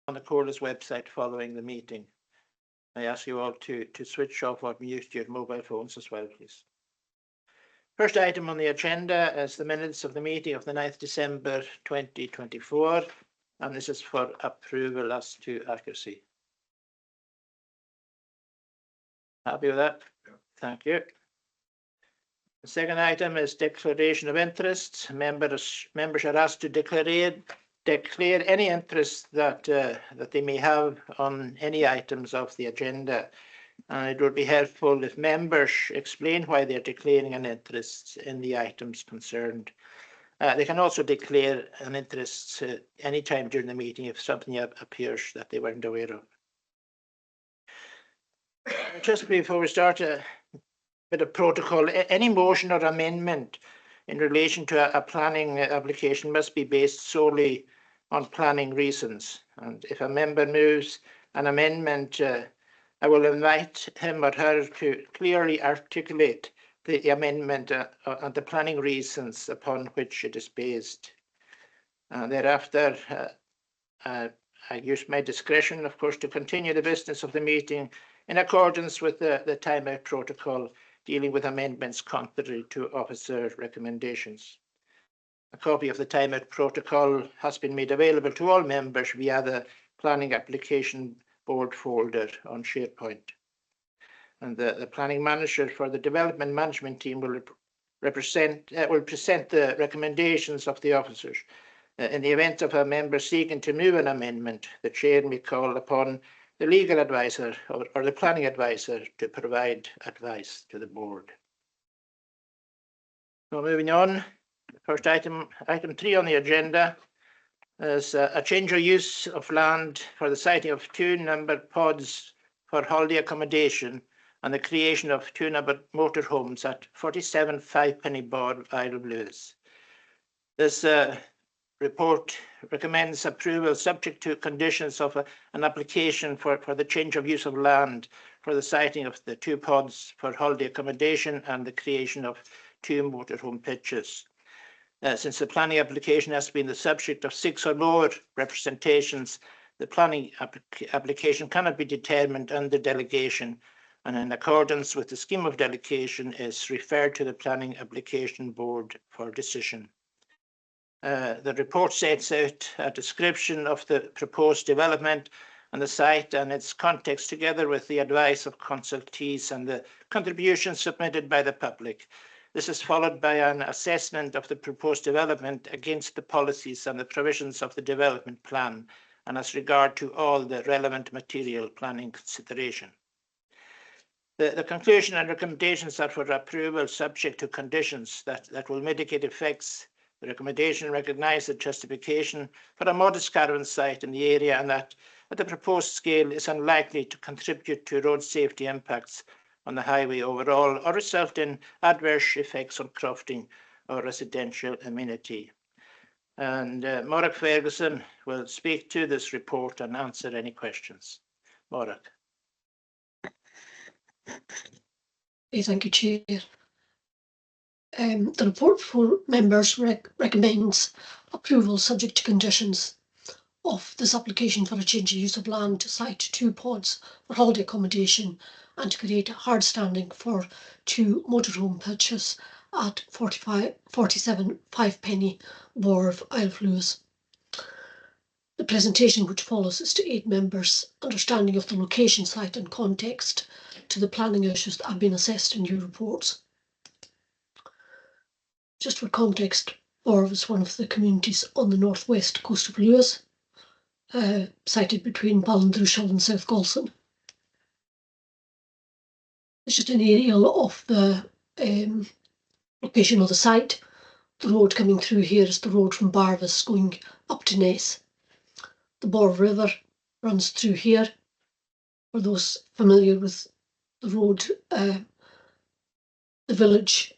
on the Comhairle's website following the meeting. I ask you all to switch off or mute your mobile phones as well, please. First item on the agenda is the minutes of the meeting of the 9th December 2024, and this is for approval as to accuracy. Happy with that? Yeah. Thank you. The second item is declaration of interests. Members are asked to declare any interest that they may have on any items of the agenda. And it would be helpful if members explain why they're declaring an interest in the items concerned. They can also declare an interest any time during the meeting if something appears that they weren't aware of. Just before we start, a bit of protocol. Any motion or amendment in relation to a planning application must be based solely on planning reasons. And if a member moves an amendment, I will invite him or her to clearly articulate the amendment and the planning reasons upon which it is based. Thereafter, I use my discretion, of course, to continue the business of the meeting in accordance with the timeout protocol dealing with amendments contrary to officer recommendations. A copy of the timeout protocol has been made available to all members via the planning application board folder on SharePoint. And the planning manager for the development management team will present the recommendations of the officers. In the event of a member seeking to move an amendment, the chair may call upon the legal advisor or the planning advisor to provide advice to the board. So moving on, first item 3 on the agenda is a change of use of land for the siting of 2 numbered pods for holiday accommodation and the creation of 2 numbered motorhomes at 47 Fivepenny Bar, Eilean. This report recommends approval subject to conditions of an application for the change of use of land for the siting of the 2 pods for holiday accommodation and the creation of 2 motorhome pitches. Since the planning application has been the subject of 6 or more representations, the planning application cannot be determined under delegation, and in accordance with the scheme of delegation is referred to the planning application board for decision. The report sets out a description of the proposed development and the site and its context, together with the advice of consultees and the contributions submitted by the public. This is followed by an assessment of the proposed development against the policies and the provisions of the development plan, and as regard to all the relevant material planning consideration. The conclusion and recommendations are for approval subject to conditions that will mitigate effects. The recommendation recognises the justification for a modest caravan site in the area, and that at the proposed scale is unlikely to contribute to road safety impacts on the highway overall or result in adverse effects on crofting or residential amenity. And Morag Ferguson will speak to this report and answer any questions. Morag. Thank you, Chair. The report for members recommends approval subject to conditions of this application for a change of use of land to site 2 pods for holiday accommodation and to create a hard standing for 2 motorhome pitches at 47 Fivepenny Wharf, Eilean. The presentation which follows is to 8 members' understanding of the location, site and context to the planning issues that have been assessed in your reports. Just for context, Borv is one of the communities on the northwest coast of Lewis, sited between Ballandrushall and South Golson. It's just an aerial of the location of the site. The road coming through here is the road from Barvis going up to Naas. The Borv River runs through here. For those familiar with the road, the village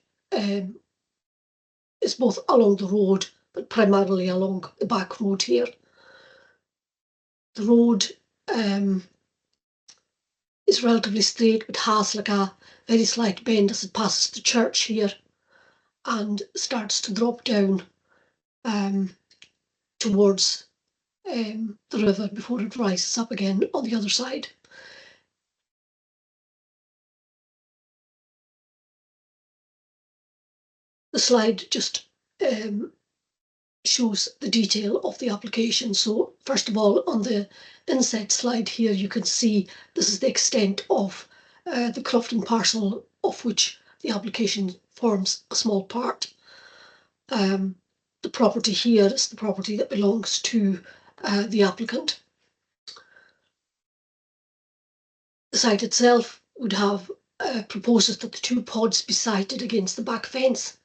is both along the road, but primarily along the back road here. The road is relatively straight, but has like a very slight bend as it passes the church here and starts to drop down towards the river before it rises up again on the other side. The slide just shows the detail of the application. So first of all, on the inset slide here, you can see this is the extent of the crofting parcel, of which the application forms a small part. The property here is the property that belongs to the applicant. The site itself would have proposes that the 2 pods be sited against the back fence,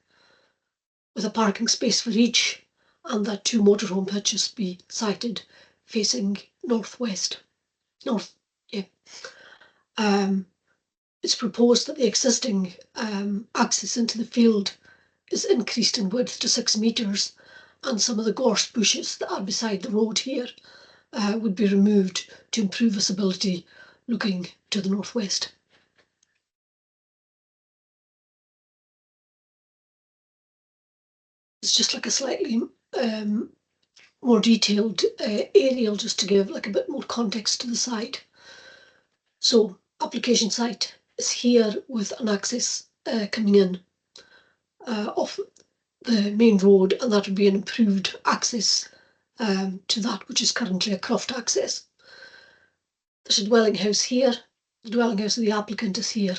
with a parking space for each, and that 2 motorhome pitches be sited facing northwest. It's proposed that the existing access into the field is increased in width to 6 metres, and some of the gorse bushes that are beside the road here would be removed to improve visibility looking to the northwest. It's just like a slightly more detailed aerial, just to give like a bit more context to the site. So application site is here with an access coming in off the main road, and that would be an improved access to that which is currently a croft access. There's a dwelling house here. The dwelling house of the applicant is here.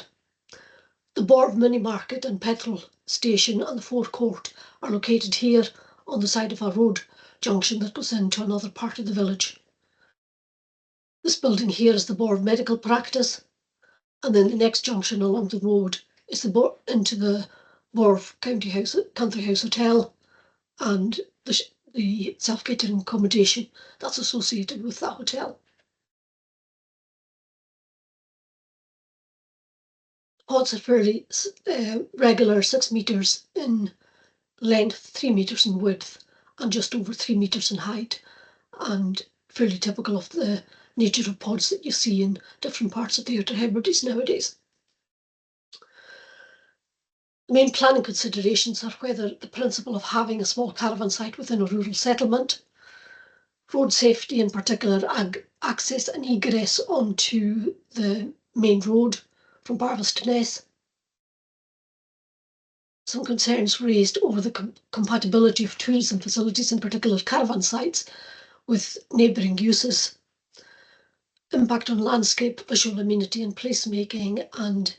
The Borv mini market and petrol station and the forecourt are located here on the side of a road junction that goes into another part of the village. This building here is the Borv medical practice, and then the next junction along the road is into the Borv Country House Hotel and the self-catering accommodation that's associated with that hotel. Pods are fairly regular, 6 metres in length, 3 metres in width, and just over 3 metres in height, and fairly typical of the nature of pods that you see in different parts of the Outer Hebrides nowadays. The main planning considerations are whether the principle of having a small caravan site within a rural settlement, road safety in particular, access and egress onto the main road from Barvas to Ness. Some concerns raised over the compatibility of tourism facilities, in particular caravan sites, with neighbouring uses, impact on landscape, visual amenity and placemaking, and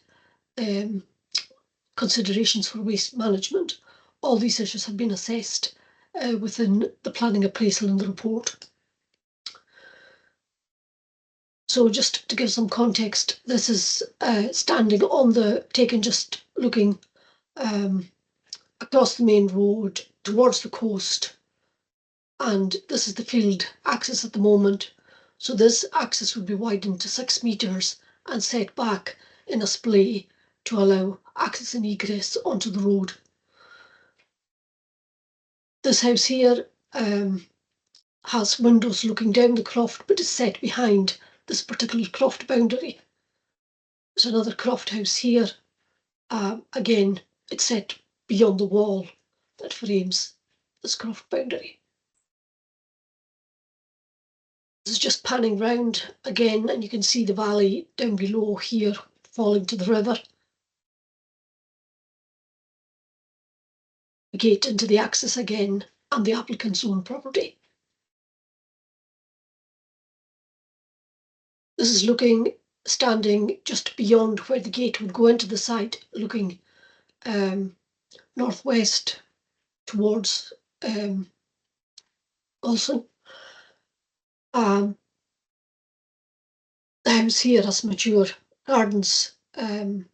considerations for waste management. All these issues have been assessed within the planning appraisal in the report. So just to give some context, this is taken just looking across the main road towards the coast, and this is the field access at the moment. So this access would be widened to 6 metres and set back in a splay to allow access and egress onto the road. This house here has windows looking down the croft, but is set behind this particular croft boundary. There's another croft house here. Again, it's set beyond the wall that frames this croft boundary. This is just panning round again, and you can see the valley down below here falling to the river. The gate into the access again, and the applicant's own property. This is standing just beyond where the gate would go into the site, looking northwest towards Ulsan. The house here has mature gardens round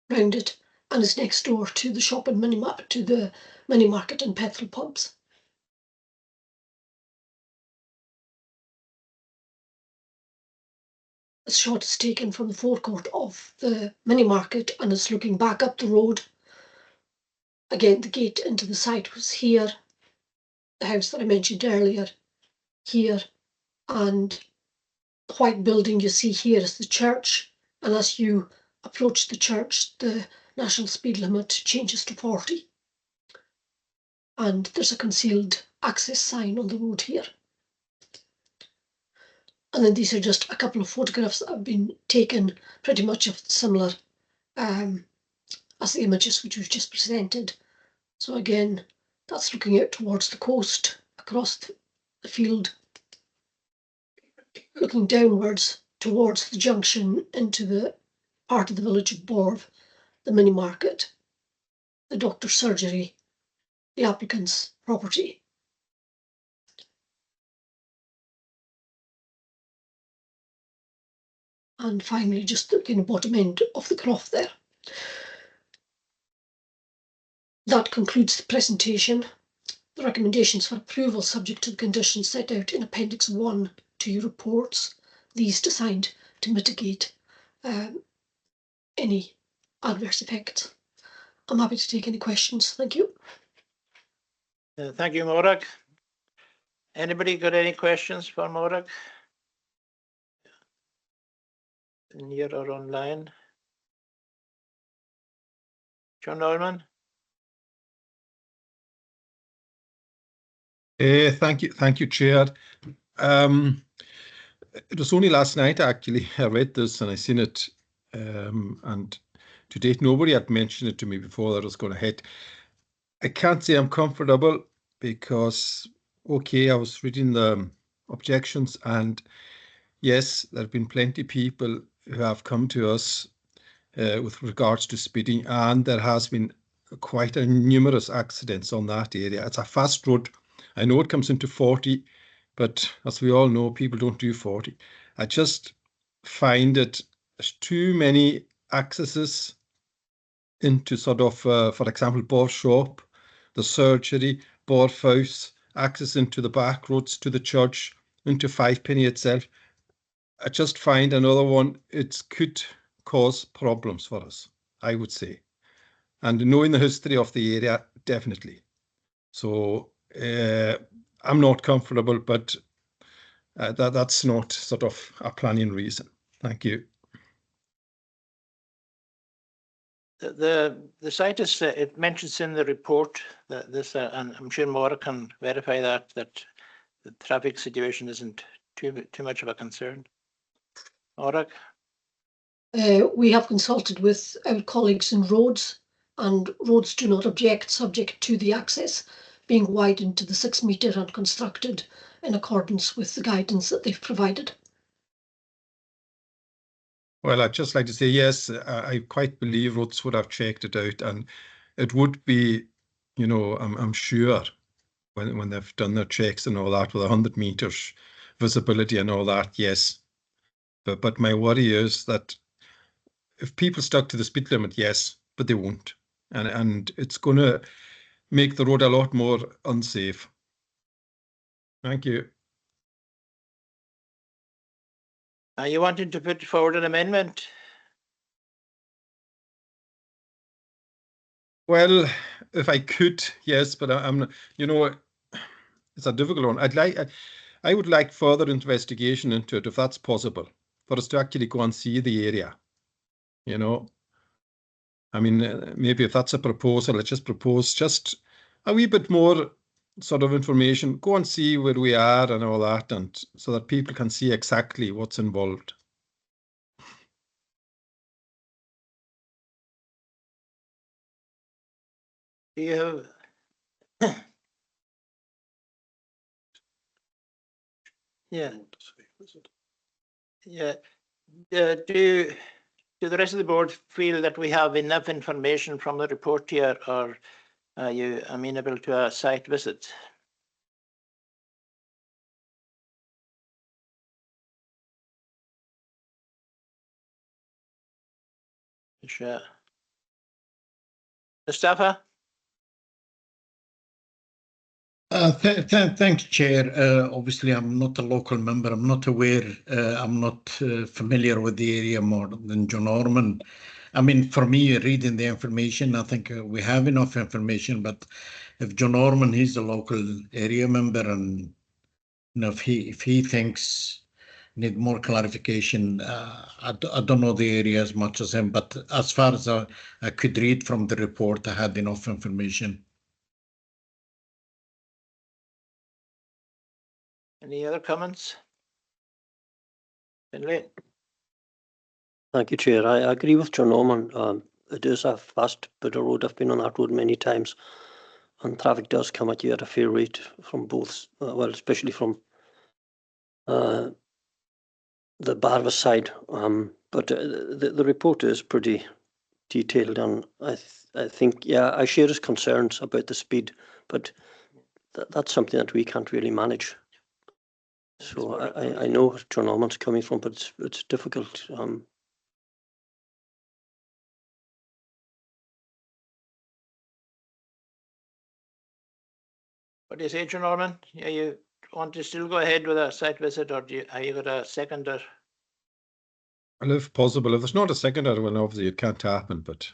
it, and is next door to the shop and mini market and petrol pubs. This shot is taken from the forecourt of the mini market and is looking back up the road. Again, the gate into the site was here, the house that I mentioned earlier here, and the white building you see here is the church, and as you approach the church, the national speed limit changes to 40. And there's a concealed access sign on the road here. And then these are just a couple of photographs that have been taken pretty much of similar as the images which we've just presented. So again, that's looking out towards the coast, across the field, looking downwards towards the junction into the part of the village of Borv, the mini market, the doctor's surgery, the applicant's property. And finally, just the kind of bottom end of the croft there. That concludes the presentation. The recommendations for approval subject to the conditions set out in Appendix 1 to your reports, these designed to mitigate any adverse effects. I'm happy to take any questions. Thank you. Thank you, Morag. Anybody got any questions for Morag? In here or online? John Norman? Thank you, Chair. It was only last night, actually, I read this and I seen it, and to date, nobody had mentioned it to me before that was going ahead. I can't say I'm comfortable because, okay, I was reading the objections, and yes, there have been plenty of people who have come to us with regards to speeding, and there has been quite a numerous accidents on that area. It's a fast road. I know it comes into 40, but as we all know, people don't do 40. I just find it there's too many accesses into sort of, for example, Borv Shop, the surgery, Borv House, access into the back roads to the church, into Fivepenny itself. I just find another one, it could cause problems for us, I would say. And knowing the history of the area, definitely. So I'm not comfortable, but that's not sort of a planning reason. Thank you. The site is, it mentions in the report that this, and I'm sure Maura can verify that the traffic situation isn't too much of a concern. Maura? We have consulted with our colleagues in roads, and roads do not object, subject to the access being widened to the 6 metre and constructed in accordance with the guidance that they've provided. Well, I'd just like to say, yes, I quite believe roads would have checked it out, and it would be, you know, I'm sure when they've done their checks and all that with 100 meters visibility and all that, yes. But my worry is that if people stuck to the speed limit, yes, but they won't. And it's going to make the road a lot more unsafe. Thank you. Are you wanting to put forward an amendment? Well, if I could, yes, but I'm, you know, it's a difficult one. I would like further investigation into it, if that's possible, for us to actually go and see the area. You know, I mean, maybe if that's a proposal, let's just propose just a wee bit more sort of information. Go and see where we are and all that, and so that people can see exactly what's involved. Do you have? Yeah. Yeah. Do the rest of the board feel that we have enough information from the report here, or are you amenable to a site visit? Sure. Mustafa? Thanks, Chair. Obviously, I'm not a local member. I'm not aware. I'm not familiar with the area more than John Norman. I mean, for me, reading the information, I think we have enough information. But if John Norman, he's a local area member, and you know, if he thinks need more clarification, I don't know the area as much as him. But as far as I could read from the report, I had enough information. Any other comments? Finlay? Thank you, Chair. I agree with John Norman. It is a fast bit of road. I've been on that road many times, and traffic does come at you at a fair rate from both, well, especially from the Barva side. But the report is pretty detailed, and I think, yeah, I share his concerns about the speed, but that's something that we can't really manage. So I know where John Norman's coming from, but it's difficult. What do you say, John Norman? Yeah, you want to still go ahead with a site visit, or are you got a seconder? Well, if possible, if there's not a secondary one, obviously it can't happen, but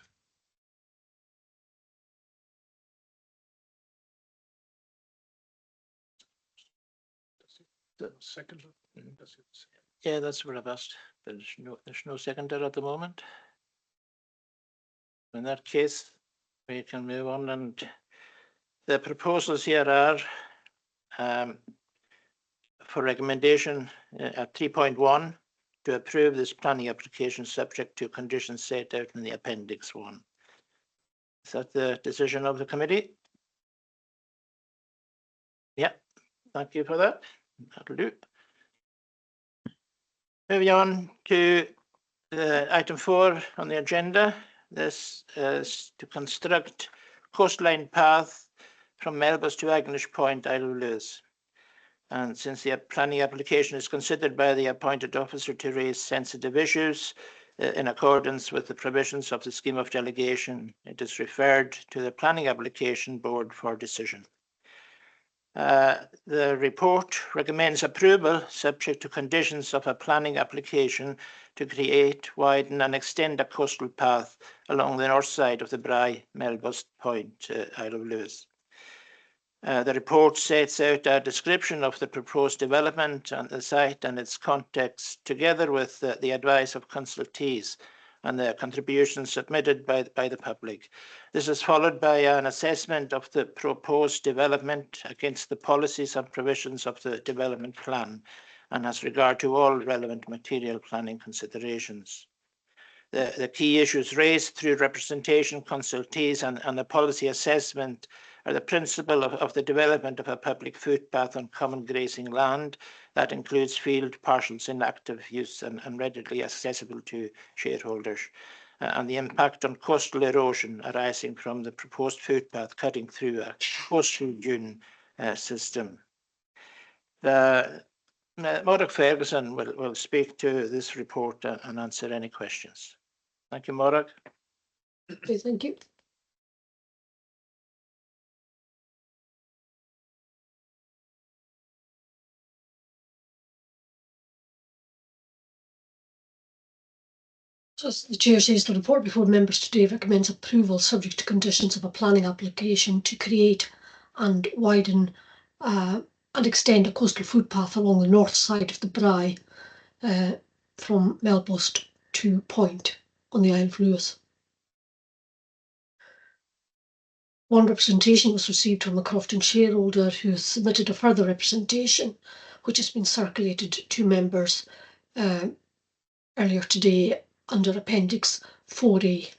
Yeah, that's what I've asked. There's no seconder at the moment. In that case, we can move on, and the proposals here are for recommendation at 3.1 to approve this planning application subject to conditions set out in the Appendix 1. Is that the decision of the committee? Yeah, thank you for that. That'll do. Moving on to item 4 on the agenda. This is to construct coastline path from Melbus to Agnish Point, Isle of Lewis. And since the planning application is considered by the appointed officer to raise sensitive issues in accordance with the provisions of the scheme of delegation, it is referred to the planning application board for decision. The report recommends approval subject to conditions of a planning application to create, widen and extend a coastal path along the north side of the Bry Melbus Point, Isle of Lewis. The report sets out a description of the proposed development and the site and its context, together with the advice of consultees and the contributions submitted by the public. This is followed by an assessment of the proposed development against the policies and provisions of the development plan and has regard to all relevant material planning considerations. The key issues raised through representation, consultees and the policy assessment are the principle of the development of a public footpath on common grazing land that includes field parcels in active use and readily accessible to shareholders, and the impact on coastal erosion arising from the proposed footpath cutting through a coastal dune system. Morag Ferguson will speak to this report and answer any questions. Thank you, Morag. Okay, thank you. So as the Chair says, the report before members today recommends approval subject to conditions of a planning application to create and widen and extend a coastal footpath along the north side of the Bry from Melbus to Point on the Isle of Lewis. One representation was received from the Crofton shareholder, who has submitted a further representation which has been circulated to members earlier today under Appendix 4A.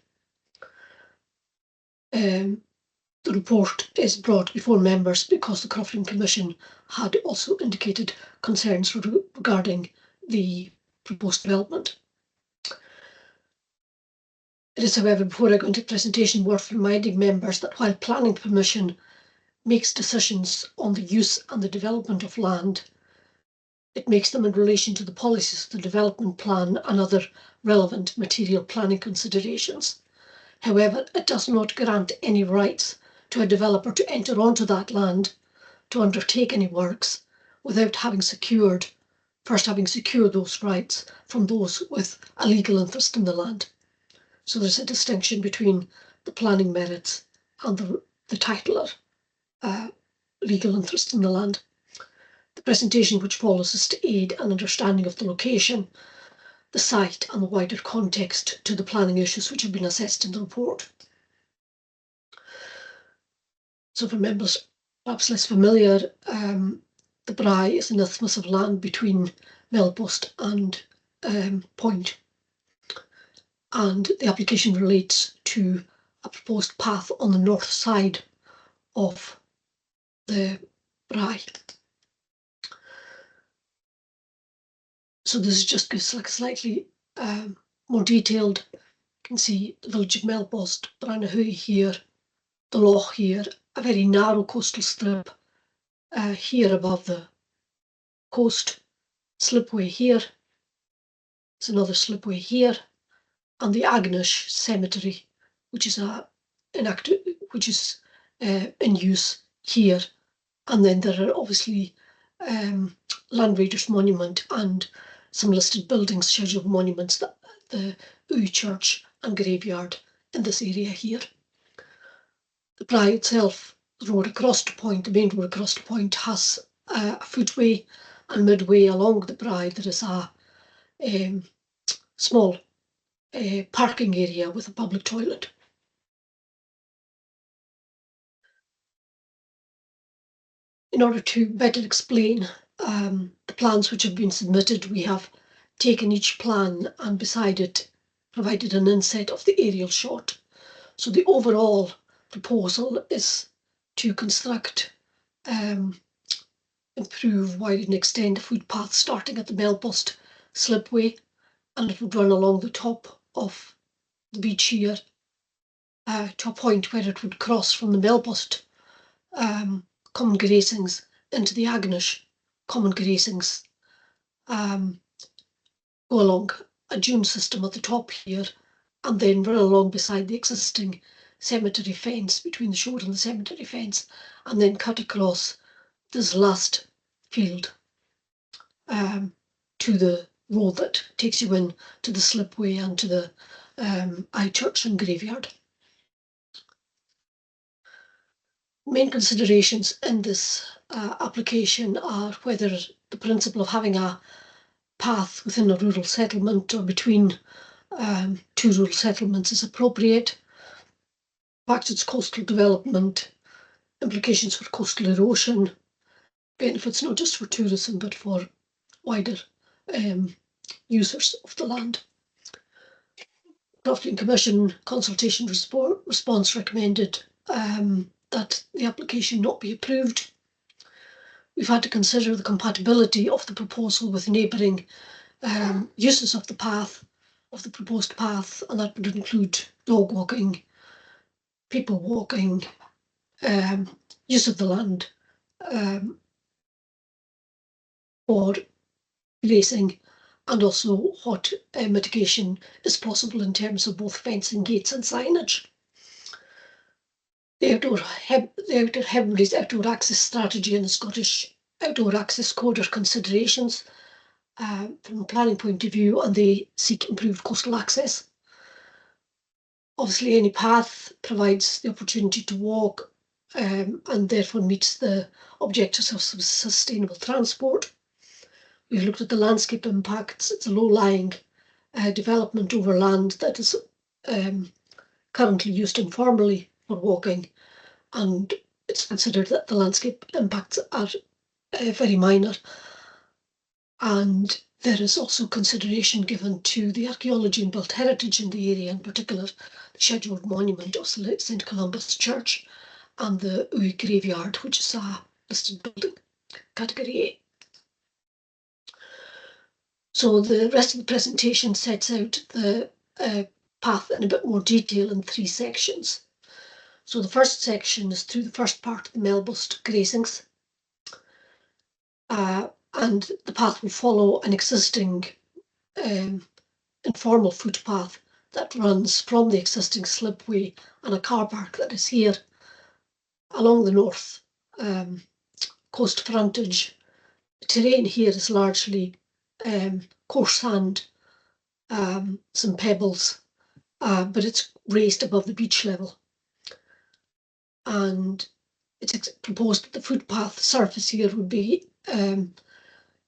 The report is brought before members because the Crofton Commission had also indicated concerns regarding the proposed development. It is, however, before I go into the presentation, worth reminding members that while Planning Permission makes decisions on the use and the development of land, it makes them in relation to the policies of the development plan and other relevant material planning considerations. However, it does not grant any rights to a developer to enter onto that land to undertake any works without first having secured those rights from those with a legal interest in the land. So there's a distinction between the planning merits and the titler legal interest in the land. The presentation which follows is to aid an understanding of the location, the site and the wider context to the planning issues which have been assessed in the report. So for members perhaps less familiar, the Brae is an isthmus of land between Melpost and Point, and the application relates to a proposed path on the north side of the Brae. So this just gives like a slightly more detailed. You can see the village of Melpost, Brannahui here, the loch here, a very narrow coastal strip here above the coast, slipway here, there's another slipway here, and the Agnish Cemetery, which is in use here. And then there are obviously Land Raiders Monument and some listed buildings, scheduled monuments, the Uy Church and graveyard in this area here. The Brae itself, the road across to Point, the main road across to Point, has a footway, and midway along the Brae there is a small parking area with a public toilet. In order to better explain the plans which have been submitted, we have taken each plan and beside it provided an inset of the aerial shot. So the overall proposal is to construct, improve, widen, extend a footpath starting at the Melpost slipway, and it would run along the top of the beach here to a point where it would cross from the Melpost common grazings into the Agnish common grazings, go along a dune system at the top here, and then run along beside the existing cemetery fence, between the shore and the cemetery fence, and then cut across this last field to the road that takes you in to the slipway and to the Uy Church and graveyard. Main considerations in this application are whether the principle of having a path within a rural settlement or between two rural settlements is appropriate, impacts its coastal development, implications for coastal erosion, benefits not just for tourism but for wider users of the land. Crofton Commission consultation response recommended that the application not be approved. We've had to consider the compatibility of the proposal with neighbouring uses of the path, of the proposed path, and that would include dog walking, people walking, use of the land for grazing, and also what mitigation is possible in terms of both fencing, gates and signage. The Outdoor Hebrides Outdoor Access Strategy and the Scottish Outdoor Access Code are considerations from a planning point of view, and they seek improved coastal access. Obviously, any path provides the opportunity to walk and therefore meets the objectives of sustainable transport. We've looked at the landscape impacts. It's a low-lying development over land that is currently used informally for walking, and it's considered that the landscape impacts are very minor. And there is also consideration given to the archaeology and built heritage in the area, in particular the scheduled monument of St. Columba's Church and the Uy graveyard, which is a listed building, category A. So the rest of the presentation sets out the path in a bit more detail in 3 sections. So the first section is through the first part of the Melpost grazings, and the path will follow an existing informal footpath that runs from the existing slipway and a car park that is here along the north coast frontage. The terrain here is largely coarse sand, some pebbles, but it's raised above the beach level. And it's proposed that the footpath surface here would be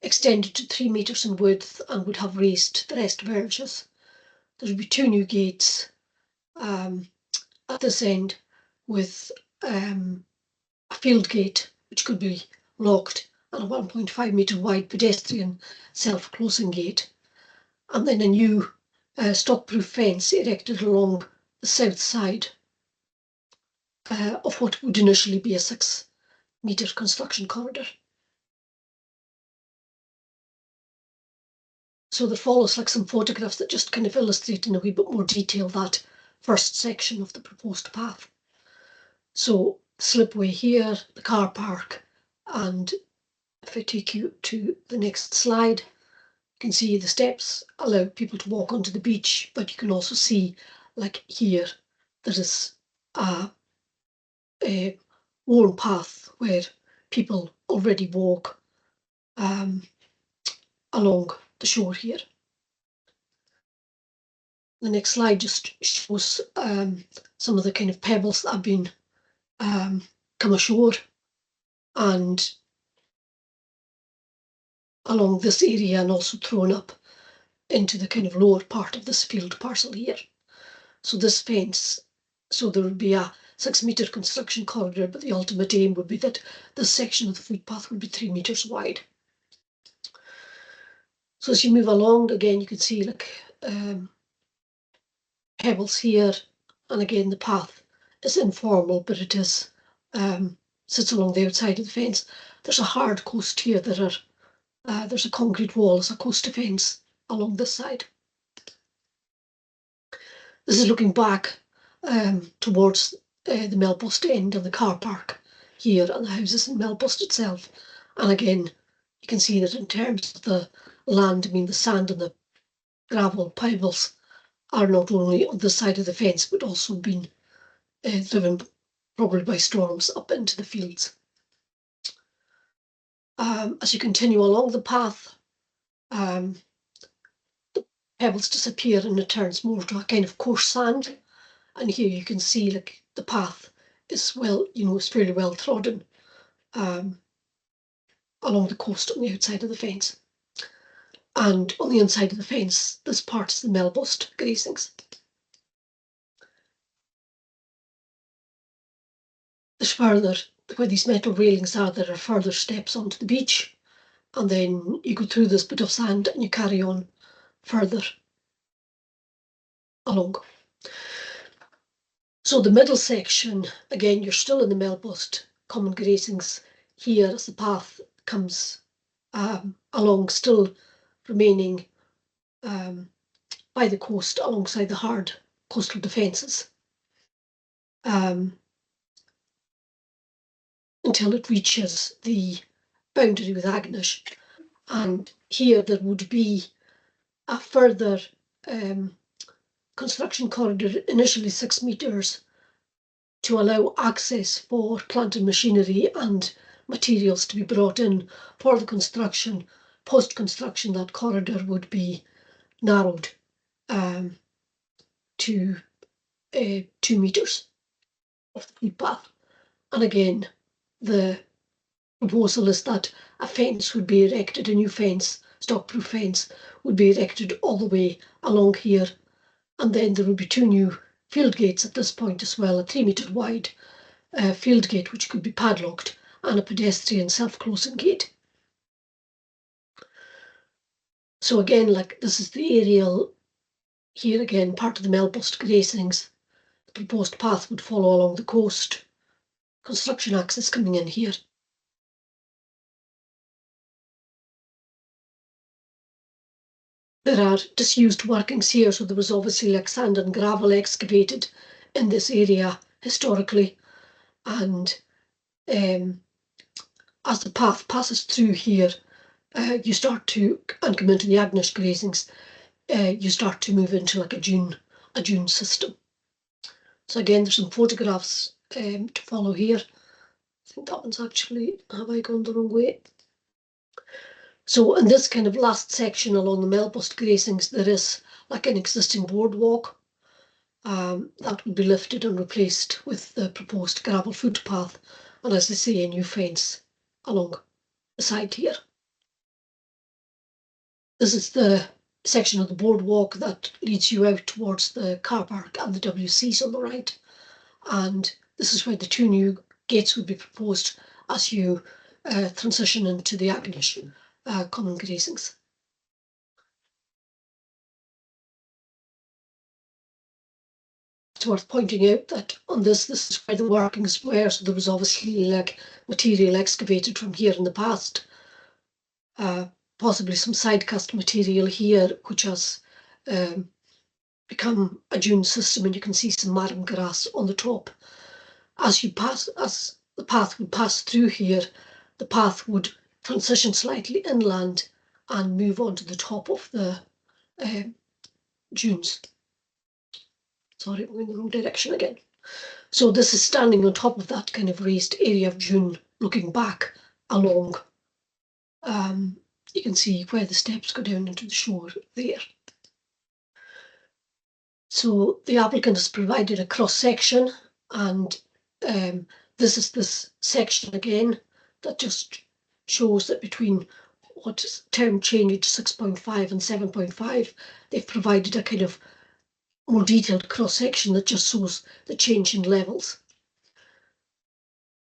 extended to 3 metres in width and would have raised rest verges. There would be 2 new gates at this end, with a field gate which could be locked and a 1.5 metre wide pedestrian self-closing gate, and then a new stock-proof fence erected along the south side of what would initially be a 6-metre construction corridor. So there follows like some photographs that just kind of illustrate in a wee bit more detail that first section of the proposed path. So slipway here, the car park, and if I take you to the next slide, you can see the steps allow people to walk onto the beach, but you can also see, like here, there is a worn path where people already walk along the shore here. The next slide just shows some of the kind of pebbles that have been come ashore and along this area, and also thrown up into the kind of lower part of this field parcel here. So this fence, so there would be a 6-metre construction corridor, but the ultimate aim would be that this section of the footpath would be 3 metres wide. So as you move along, again, you can see like pebbles here, and again the path is informal, but it is sits along the outside of the fence. There's a hard coast here. There's a concrete wall as a coast defence along this side. This is looking back towards the Melpost end and the car park here, and the houses in Melpost itself. And again, you can see that in terms of the land, I mean the sand and the gravel pebbles are not only on this side of the fence, but also been driven probably by storms up into the fields. As you continue along the path, the pebbles disappear and it turns more to a kind of coarse sand. And here you can see like the path is is fairly well trodden along the coast on the outside of the fence. And on the inside of the fence, this part is the Melpost grazings. There's further, where these metal railings are, there are further steps onto the beach, and then you go through this bit of sand and you carry on further along. So the middle section, again, you're still in the Melpost common grazings here as the path comes along, still remaining by the coast alongside the hard coastal defences until it reaches the boundary with Agnish. And here there would be a further construction corridor, initially 6 metres, to allow access for plant and machinery and materials to be brought in for the construction. Post-construction, that corridor would be narrowed to 2 metres of the footpath. And again, the proposal is that a fence would be erected, a new fence, stock-proof fence, would be erected all the way along here. And then there would be 2 new field gates at this point as well, a 3-metre wide field gate which could be padlocked, and a pedestrian self-closing gate. So again, like this is the aerial here, again, part of the Melpost grazings. The proposed path would follow along the coast, construction access coming in here. There are disused workings here, so there was obviously like sand and gravel excavated in this area historically, and as the path passes through here, you start to, and come into the Agnish grazings, you start to move into like a dune system. So again, there's some photographs to follow here. I think that one's actually, have I gone the wrong way? So in this kind of last section along the Melpost grazings, there is like an existing boardwalk that would be lifted and replaced with the proposed gravel footpath, and as I say, a new fence along the side here. This is the section of the boardwalk that leads you out towards the car park and the WCs on the right, and this is where the 2 new gates would be proposed as you transition into the Agnish common grazings. It's worth pointing out that on this is where the workings were, so there was obviously like material excavated from here in the past. Possibly some side-cast material here, which has become a dune system, and you can see some marram grass on the top. As the path would pass through here, the path would transition slightly inland and move on to the top of the dunes. Sorry, I'm going the wrong direction again. So this is standing on top of that kind of raised area of dune, looking back along. You can see where the steps go down into the shore there. So the applicant has provided a cross section, and this is this section again that just shows that between what is term change 6.5 and 7.5, they've provided a kind of more detailed cross section that just shows the change in levels.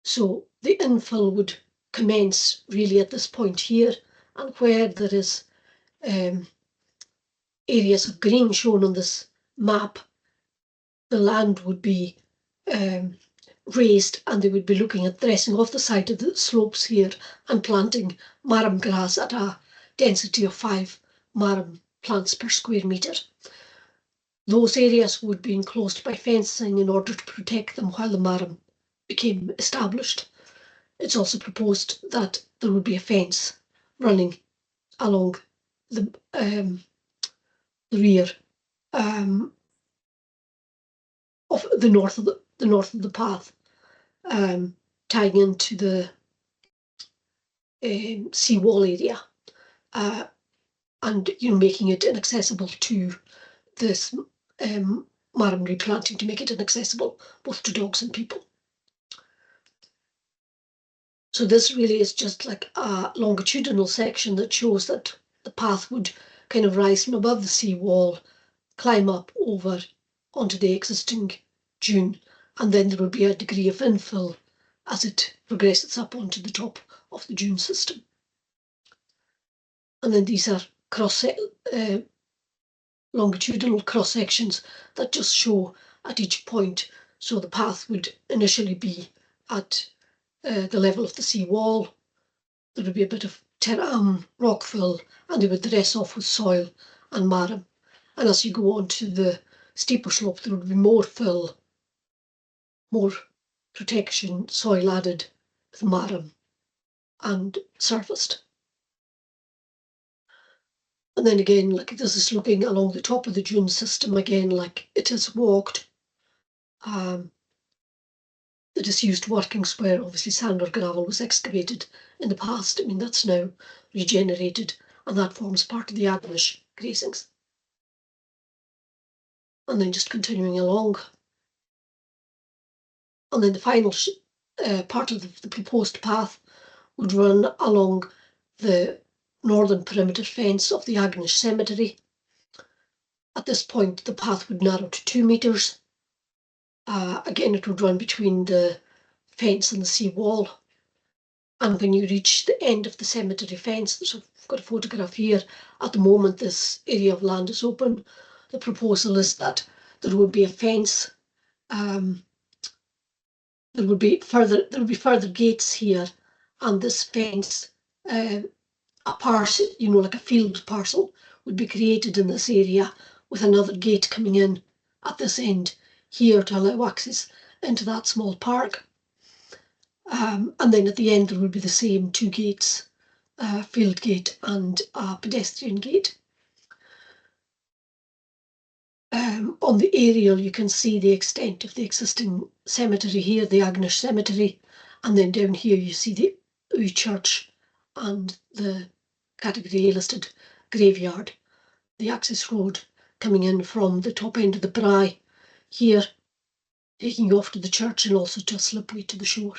So the infill would commence really at this point here, and where there is areas of green shown on this map, the land would be raised, and they would be looking at dressing off the side of the slopes here and planting marram grass at a density of 5 marram plants per square metre. Those areas would be enclosed by fencing in order to protect them while the marram became established. It's also proposed that there would be a fence running along the rear of the north of the path, tying into the seawall area, and making it inaccessible to this marram replanting, to make it inaccessible both to dogs and people. So this really is just like a longitudinal section that shows that the path would kind of rise from above the seawall, climb up over onto the existing dune, and then there would be a degree of infill as it progresses up onto the top of the dune system. And then these are longitudinal cross sections that just show at each point. So the path would initially be at the level of the seawall. There would be a bit of rock fill, and they would dress off with soil and marram. And as you go on to the steeper slope, there would be more fill, more protection, soil added with marram and surfaced. And then again, like this is looking along the top of the dune system again, like it is walked. The disused workings where obviously sand or gravel was excavated in the past. I mean, that's now regenerated, and that forms part of the Agnish grazings. And then just continuing along. And then the final part of the proposed path would run along the northern perimeter fence of the Agnish cemetery. At this point, the path would narrow to 2 metres. Again, it would run between the fence and the seawall. And when you reach the end of the cemetery fence, so I've got a photograph here. At the moment, this area of land is open. The proposal is that there would be a fence. There would be further gates here, and this fence, a parcel, like a field parcel, would be created in this area with another gate coming in at this end here to allow access into that small park. And then at the end there would be the same 2 gates, field gate and a pedestrian gate. On the aerial you can see the extent of the existing cemetery here, the Agnish cemetery, and then down here you see the Uy church and the category A listed graveyard. The access road coming in from the top end of the brae here, taking you off to the church and also to a slipway to the shore.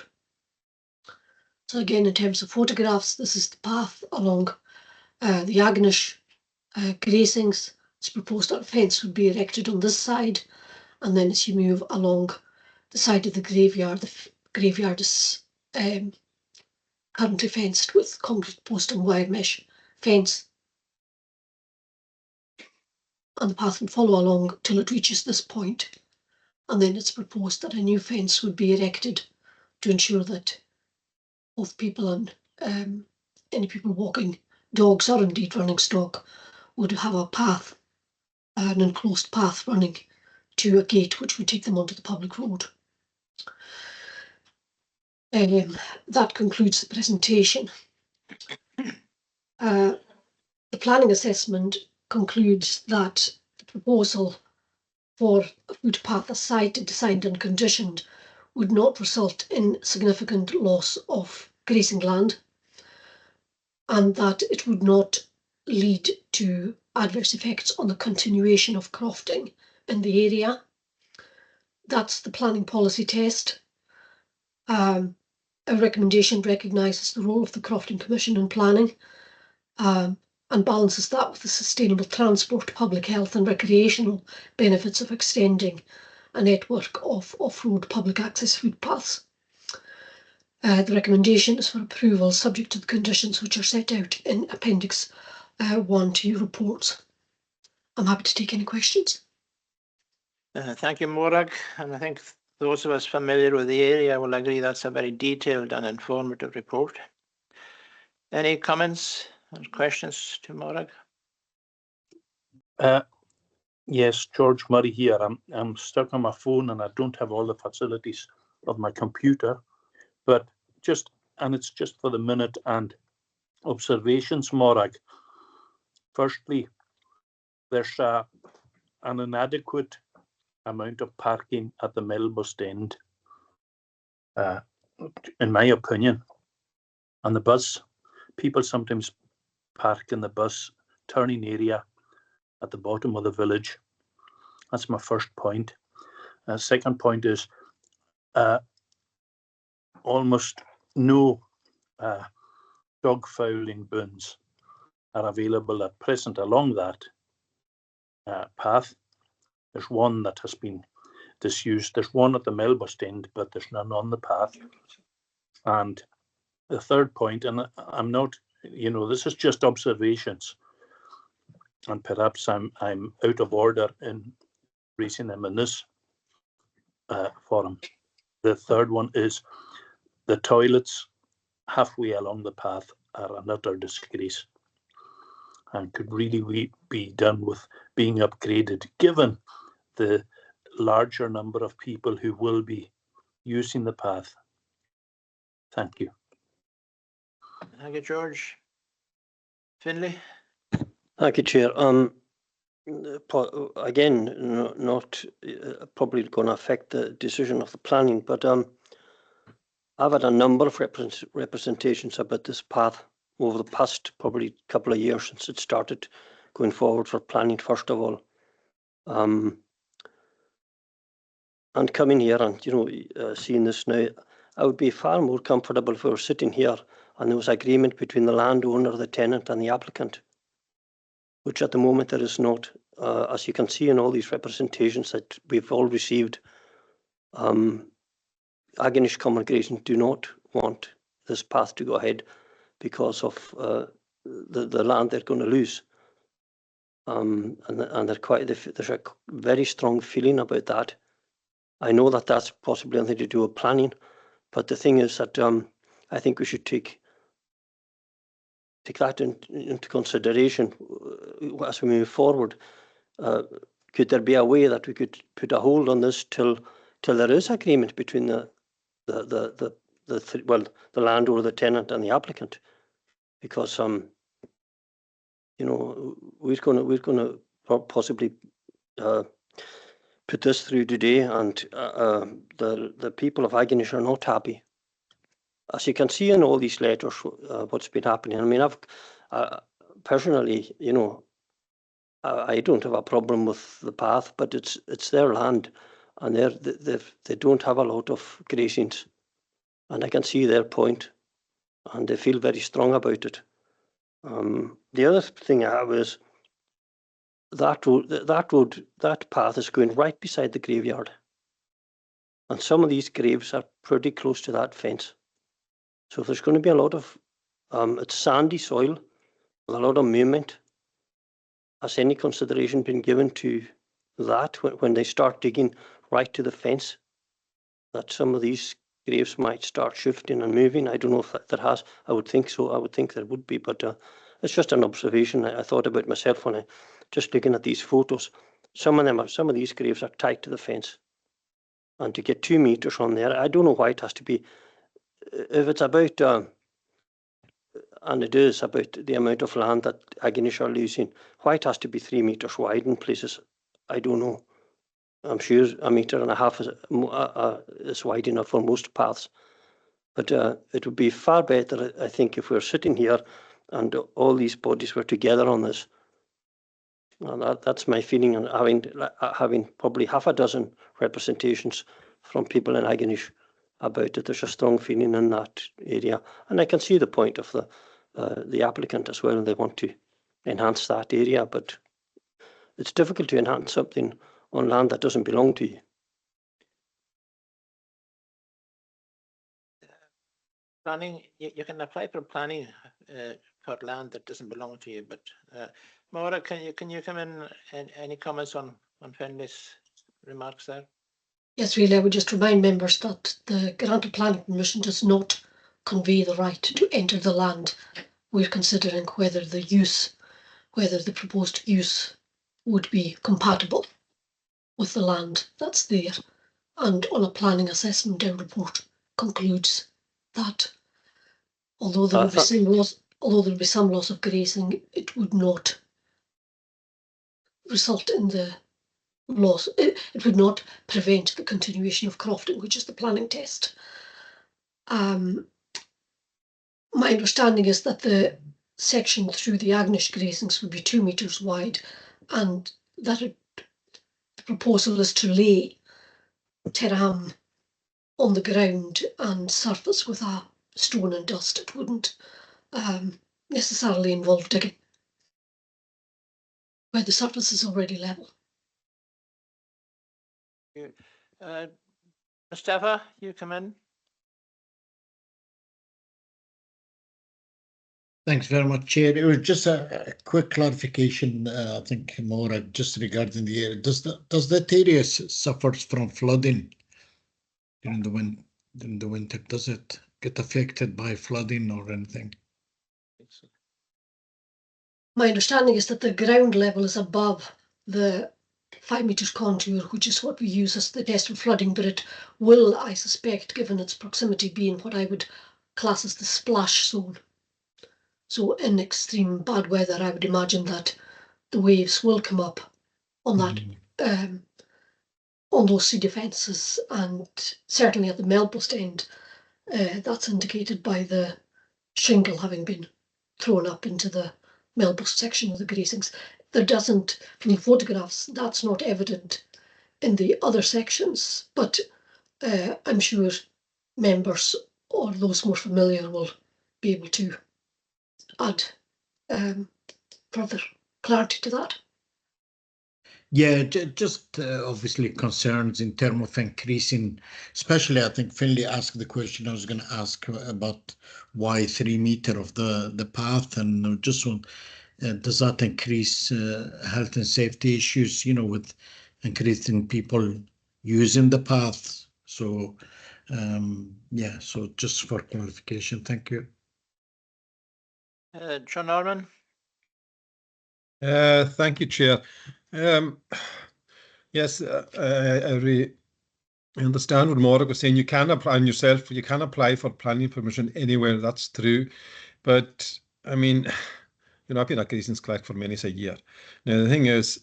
So again, in terms of photographs, this is the path along the Agnish grazings. It's proposed that a fence would be erected on this side, and then as you move along the side of the graveyard is currently fenced with concrete post and wire mesh fence. And the path would follow along till it reaches this point. And then it's proposed that a new fence would be erected to ensure that both people and any people walking dogs or indeed running stock would have a path, an enclosed path running to a gate which would take them onto the public road. That concludes the presentation. The planning assessment concludes that the proposal for a footpath as sited, designed and conditioned would not result in significant loss of grazing land, and that it would not lead to adverse effects on the continuation of crofting in the area. That's the planning policy test. A recommendation recognises the role of the Crofting Commission in planning and balances that with the sustainable transport, public health and recreational benefits of extending a network of off-road public access footpaths. The recommendation is for approval subject to the conditions which are set out in Appendix 1 to your reports. I'm happy to take any questions. Thank you, Morag. And I think those of us familiar with the area will agree that's a very detailed and informative report. Any comments or questions to Morag? Yes, George Murray here. I'm stuck on my phone and I don't have all the facilities of my computer, but it's just for the minute and observations, Morag. Firstly, there's an inadequate amount of parking at the Melbourne end, in my opinion. On the bus, people sometimes park in the bus turning area at the bottom of the village. That's my first point. Second point is almost no dog fouling bins are available at present along that path. There's one that has been disused. There's one at the Melbourne end, but there's none on the path. And the third point, and I'm not, this is just observations, and perhaps I'm out of order in raising them in this forum. The third one is the toilets halfway along the path are an utter disgrace and could really be done with being upgraded, given the larger number of people who will be using the path. Thank you. Thank you, George. Finlay? Thank you, Chair. Again, not probably going to affect the decision of the planning, but I've had a number of representations about this path over the past probably couple of years since it started going forward for planning, first of all. And coming here and, seeing this now, I would be far more comfortable if we were sitting here and there was agreement between the landowner, the tenant and the applicant, which at the moment there is not. As you can see in all these representations that we've all received, Agonish Common Grazing do not want this path to go ahead because of the land they're going to lose. And there's a very strong feeling about that. I know that that's possibly nothing to do with planning, but the thing is that I think we should take that into consideration as we move forward. Could there be a way that we could put a hold on this till there is agreement between the landowner, the tenant, and the applicant? Because we're going to possibly put this through today, and the people of Agonish are not happy. As you can see in all these letters, what's been happening. I mean, I've personally, I don't have a problem with the path, but it's their land, and they don't have a lot of grazings, and I can see their point, and they feel very strong about it. The other thing I have is that path is going right beside the graveyard, and some of these graves are pretty close to that fence. So if there's going to be a lot of, it's sandy soil with a lot of movement, has any consideration been given to that when they start digging right to the fence, that some of these graves might start shifting and moving? I don't know if that has. I would think so. I would think there would be, but it's just an observation I thought about myself when I just looking at these photos. Some of these graves are tight to the fence, and to get 2 meters on there, I don't know why it has to be. If it's about, and it is about the amount of land that Agonish are losing, why it has to be 3 meters wide in places, I don't know. I'm sure 1.5 meters is wide enough for most paths. But it would be far better, I think, if we're sitting here and all these bodies were together on this. And that's my feeling, and having probably half a dozen representations from people in Agonish about it. There's a strong feeling in that area, and I can see the point of the applicant as well. They want to enhance that area, but it's difficult to enhance something on land that doesn't belong to you. Planning, you can apply for planning for land that doesn't belong to you, but Maura, can you come in and any comments on Finlay's remarks there? Yes, really, I would just remind members that the grant of planning permission does not convey the right to enter the land. We're considering whether the proposed use would be compatible with the land that's there. And on a planning assessment, our report concludes that although there will be some loss of grazing, it would not result in the loss. It would not prevent the continuation of crofting, which is the planning test. My understanding is that the section through the Agonish grazings would be 2 meters wide, and that the proposal is to lay terram on the ground and surface with a stone and dust. It wouldn't necessarily involve digging where the surface is already level. Mustafa, you come in. Thanks very much, Chair. It was just a quick clarification, I think, Maura, just regarding the area. Does that area suffers from flooding during the winter? Does it get affected by flooding or anything? My understanding is that the ground level is above the 5 meters contour, which is what we use as the test for flooding, but it will, I suspect, given its proximity, be in what I would class as the splash zone. So in extreme bad weather, I would imagine that the waves will come up on that, on those sea defences, and certainly at the Melpost end, that's indicated by the shingle having been thrown up into the Melpost section of the grazings. There doesn't, from the photographs, that's not evident in the other sections, but I'm sure members or those more familiar will be able to add further clarity to that. Yeah, just obviously concerns in terms of increasing, especially I think Finlay asked the question I was going to ask about why 3 meters of the path, and just does that increase health and safety issues, with increasing people using the path? So yeah, so just for clarification, thank you. John Norman. Thank you, Chair. Yes, I understand what Maura was saying. You can apply yourself. You can apply for planning permission anywhere. That's true, but I mean, I've been at Grazing Clack for many a year. Now the thing is,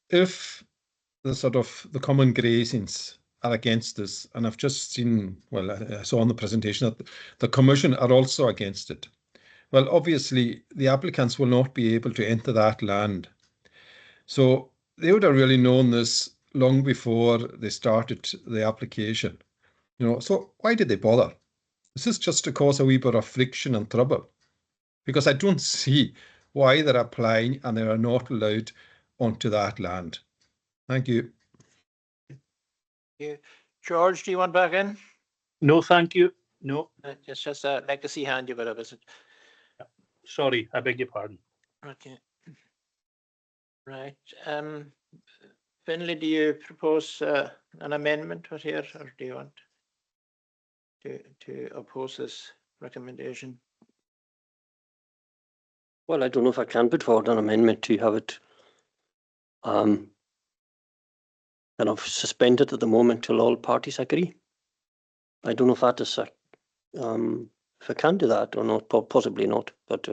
if the common grazings are against this, and I've just seen, well, I saw on the presentation that the Commission are also against it. Well, obviously, the applicants will not be able to enter that land. So they would have really known this long before they started the application. So why did they bother? This is just to cause a wee bit of friction and trouble, because I don't see why they're applying and they are not allowed onto that land. Thank you. George, do you want back in? No, thank you. No, It's just a legacy hand you've got up, is it? sorry, I beg your pardon. Okay. Right. Finlay, do you propose an amendment here, or do you want to oppose this recommendation? Well, I don't know if I can put forward an amendment to have it kind of suspended at the moment till all parties agree. I don't know if that is if I can do that or not, possibly not, but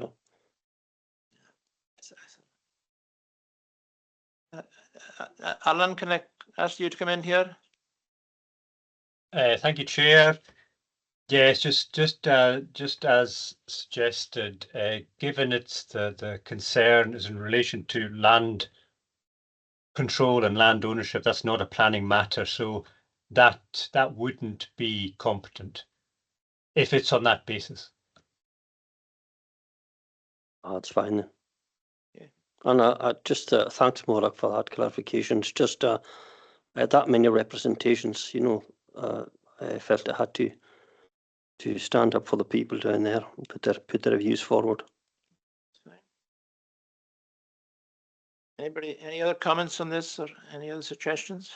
Alan, can I ask you to come in here? Thank you, Chair. Yes, just as suggested, given it's the concern is in relation to land control and land ownership, that's not a planning matter, so that wouldn't be competent if it's on that basis. that's fine then. Yeah. And I just thanks, Morag, for that clarification. It's just that many representations, you know, I felt I had to stand up for the people down there and put their views forward. Anybody, any other comments on this or any other suggestions?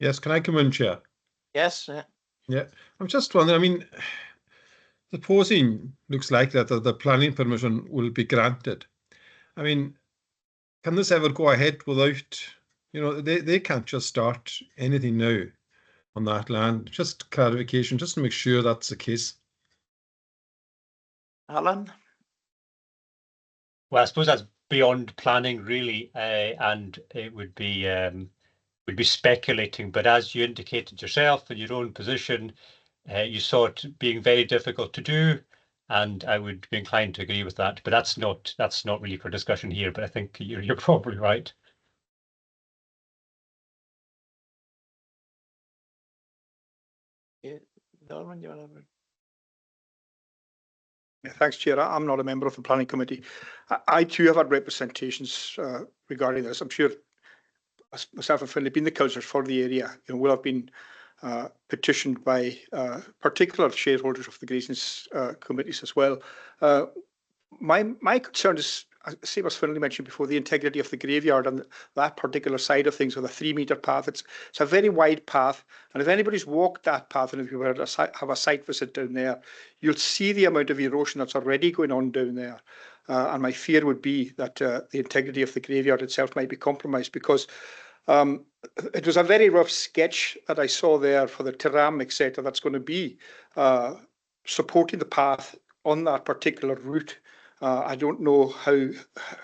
Yes, can I come in, Chair? Yes. Yeah, I'm just wondering, I mean, supposing looks like that the planning permission will be granted. I mean, can this ever go ahead without, you know, they can't just start anything now on that land? Just clarification, just to make sure that's the case. Alan? Well, I suppose that's beyond planning, really, and it would be speculating. But as you indicated yourself in your own position, you saw it being very difficult to do, and I would be inclined to agree with that. But that's not really for discussion here. But I think you're probably right. Yeah, Norman, you want to? Yeah, thanks, Chair. I'm not a member of the Planning Committee. I too have had representations regarding this. I'm sure myself and Finlay, being the councillors for the area, you know, will have been petitioned by particular shareholders of the grazing committees as well. My concern is, same as Finlay mentioned before, the integrity of the graveyard and that particular side of things with a 3-metre path. It's a very wide path, and if anybody's walked that path, and if you were to have a site visit down there, you'll see the amount of erosion that's already going on down there. And my fear would be that the integrity of the graveyard itself might be compromised, because it was a very rough sketch that I saw there for the Tiram, etc. That's going to be supporting the path on that particular route. I don't know how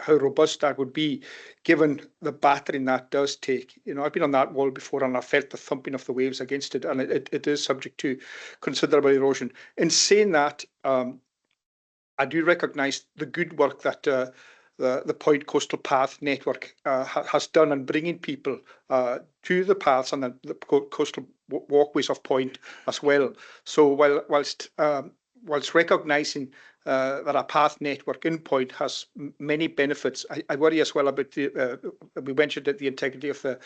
robust that would be, given the battering that does take. You know, I've been on that wall before, and I felt the thumping of the waves against it, and it is subject to considerable erosion. In saying that, I do recognise the good work that the Point Coastal Path Network has done in bringing people to the paths and the coastal walkways of Point as well. So whilst recognising that a path network in Point has many benefits, I worry as well about we mentioned that the integrity of the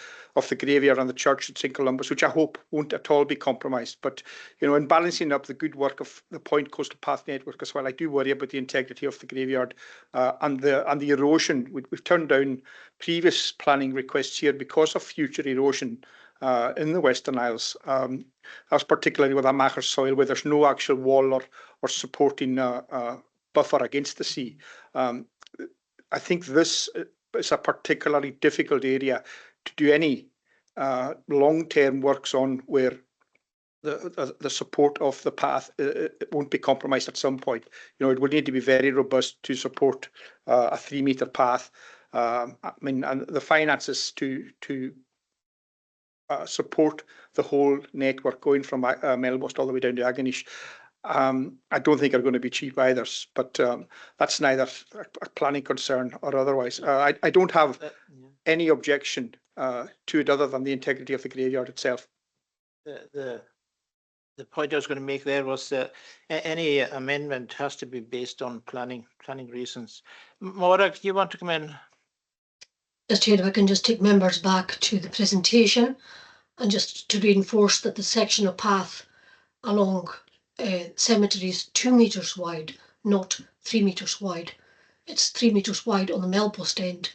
graveyard and the church at St Columbus, which I hope won't at all be compromised. But you know, in balancing up the good work of the Point Coastal Path Network as well, I do worry about the integrity of the graveyard and the erosion. We've turned down previous planning requests here because of future erosion in the Western Isles. That's particularly with a macher soil where there's no actual wall or supporting buffer against the sea. I think this is a particularly difficult area to do any long-term works on, where the support of the path it won't be compromised at some point. You know, it will need to be very robust to support a 3-metre path. I mean, and the finances to support the whole network going from Melbourne all the way down to Agonish, I don't think are going to be cheap either. But that's neither a planning concern or otherwise. I don't have any objection to it other than the integrity of the graveyard itself. The point I was going to make there was that any amendment has to be based on planning reasons. Morag, do you want to come in? Just here, if I can just take members back to the presentation, and just to reinforce that the section of path along cemeteries 2 metres wide, not 3 metres wide. It's 3 metres wide on the Melpost end.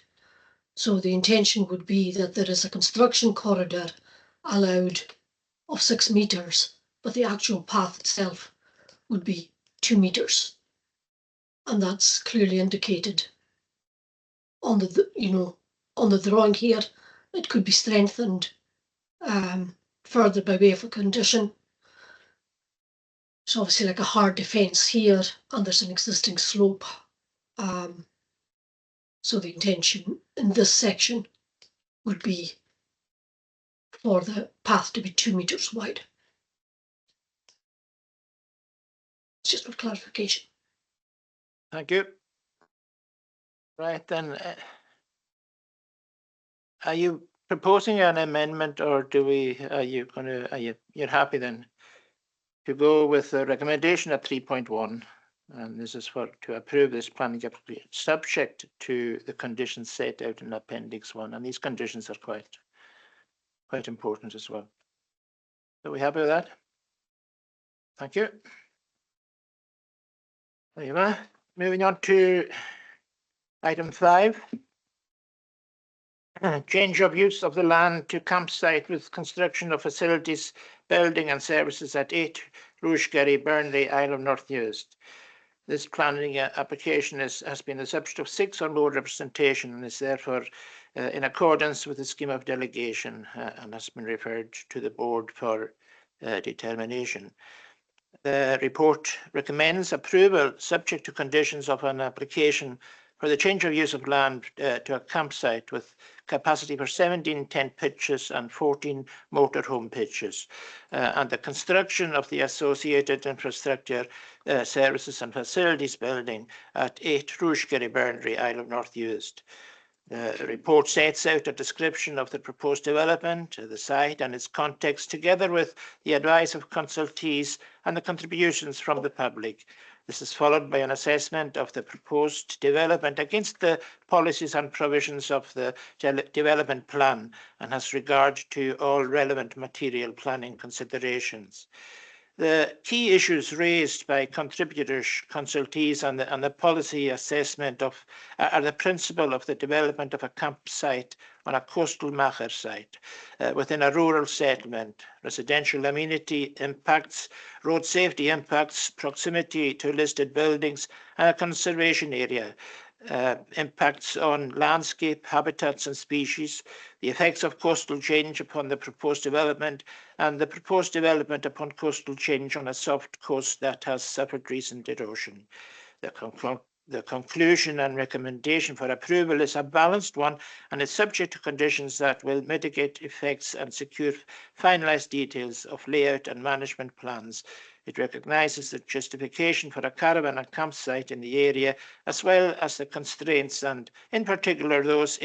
So the intention would be that there is a construction corridor allowed of 6 metres, but the actual path itself would be 2 metres. And that's clearly indicated on the, on the drawing here. It could be strengthened further by way of a condition. It's obviously like a hard defence here, and there's an existing slope. So the intention in this section would be for the path to be 2 metres wide. It's just for clarification. Thank you. Right then, are you proposing an amendment, or you're happy then to go with the recommendation at 3.1? And this is to approve this planning application, subject to the conditions set out in Appendix 1. And these conditions are quite important as well. Are we happy with that? Thank you. There you are. Moving on to item 5. Change of use of the land to campsite with construction of facilities, building and services at 8 Roosgarry, Burnley, Isle of North Uist. This planning application has been the subject of 6 or more representation and is therefore in accordance with the scheme of delegation and has been referred to the board for determination. The report recommends approval subject to conditions of an application for the change of use of land to a campsite with capacity for 17 tent pitches and 14 motorhome pitches, and the construction of the associated infrastructure, services and facilities building at 8 Roosgarry, Burnley, Isle of North Uist. The report sets out a description of the proposed development, the site and its context, together with the advice of consultees and the contributions from the public. This is followed by an assessment of the proposed development against the policies and provisions of the development plan and has regard to all relevant material planning considerations. The key issues raised by contributors, consultees and the policy assessment are the principle of the development of a campsite on a coastal Machair site within a rural settlement, residential amenity impacts, road safety impacts, proximity to listed buildings and a conservation area, impacts on landscape, habitats and species, the effects of coastal change upon the proposed development, and the proposed development upon coastal change on a soft coast that has suffered recent erosion. The conclusion and recommendation for approval is a balanced one and is subject to conditions that will mitigate effects and secure finalised details of layout and management plans. It recognises the justification for a caravan and campsite in the area, as well as the constraints and, in particular, those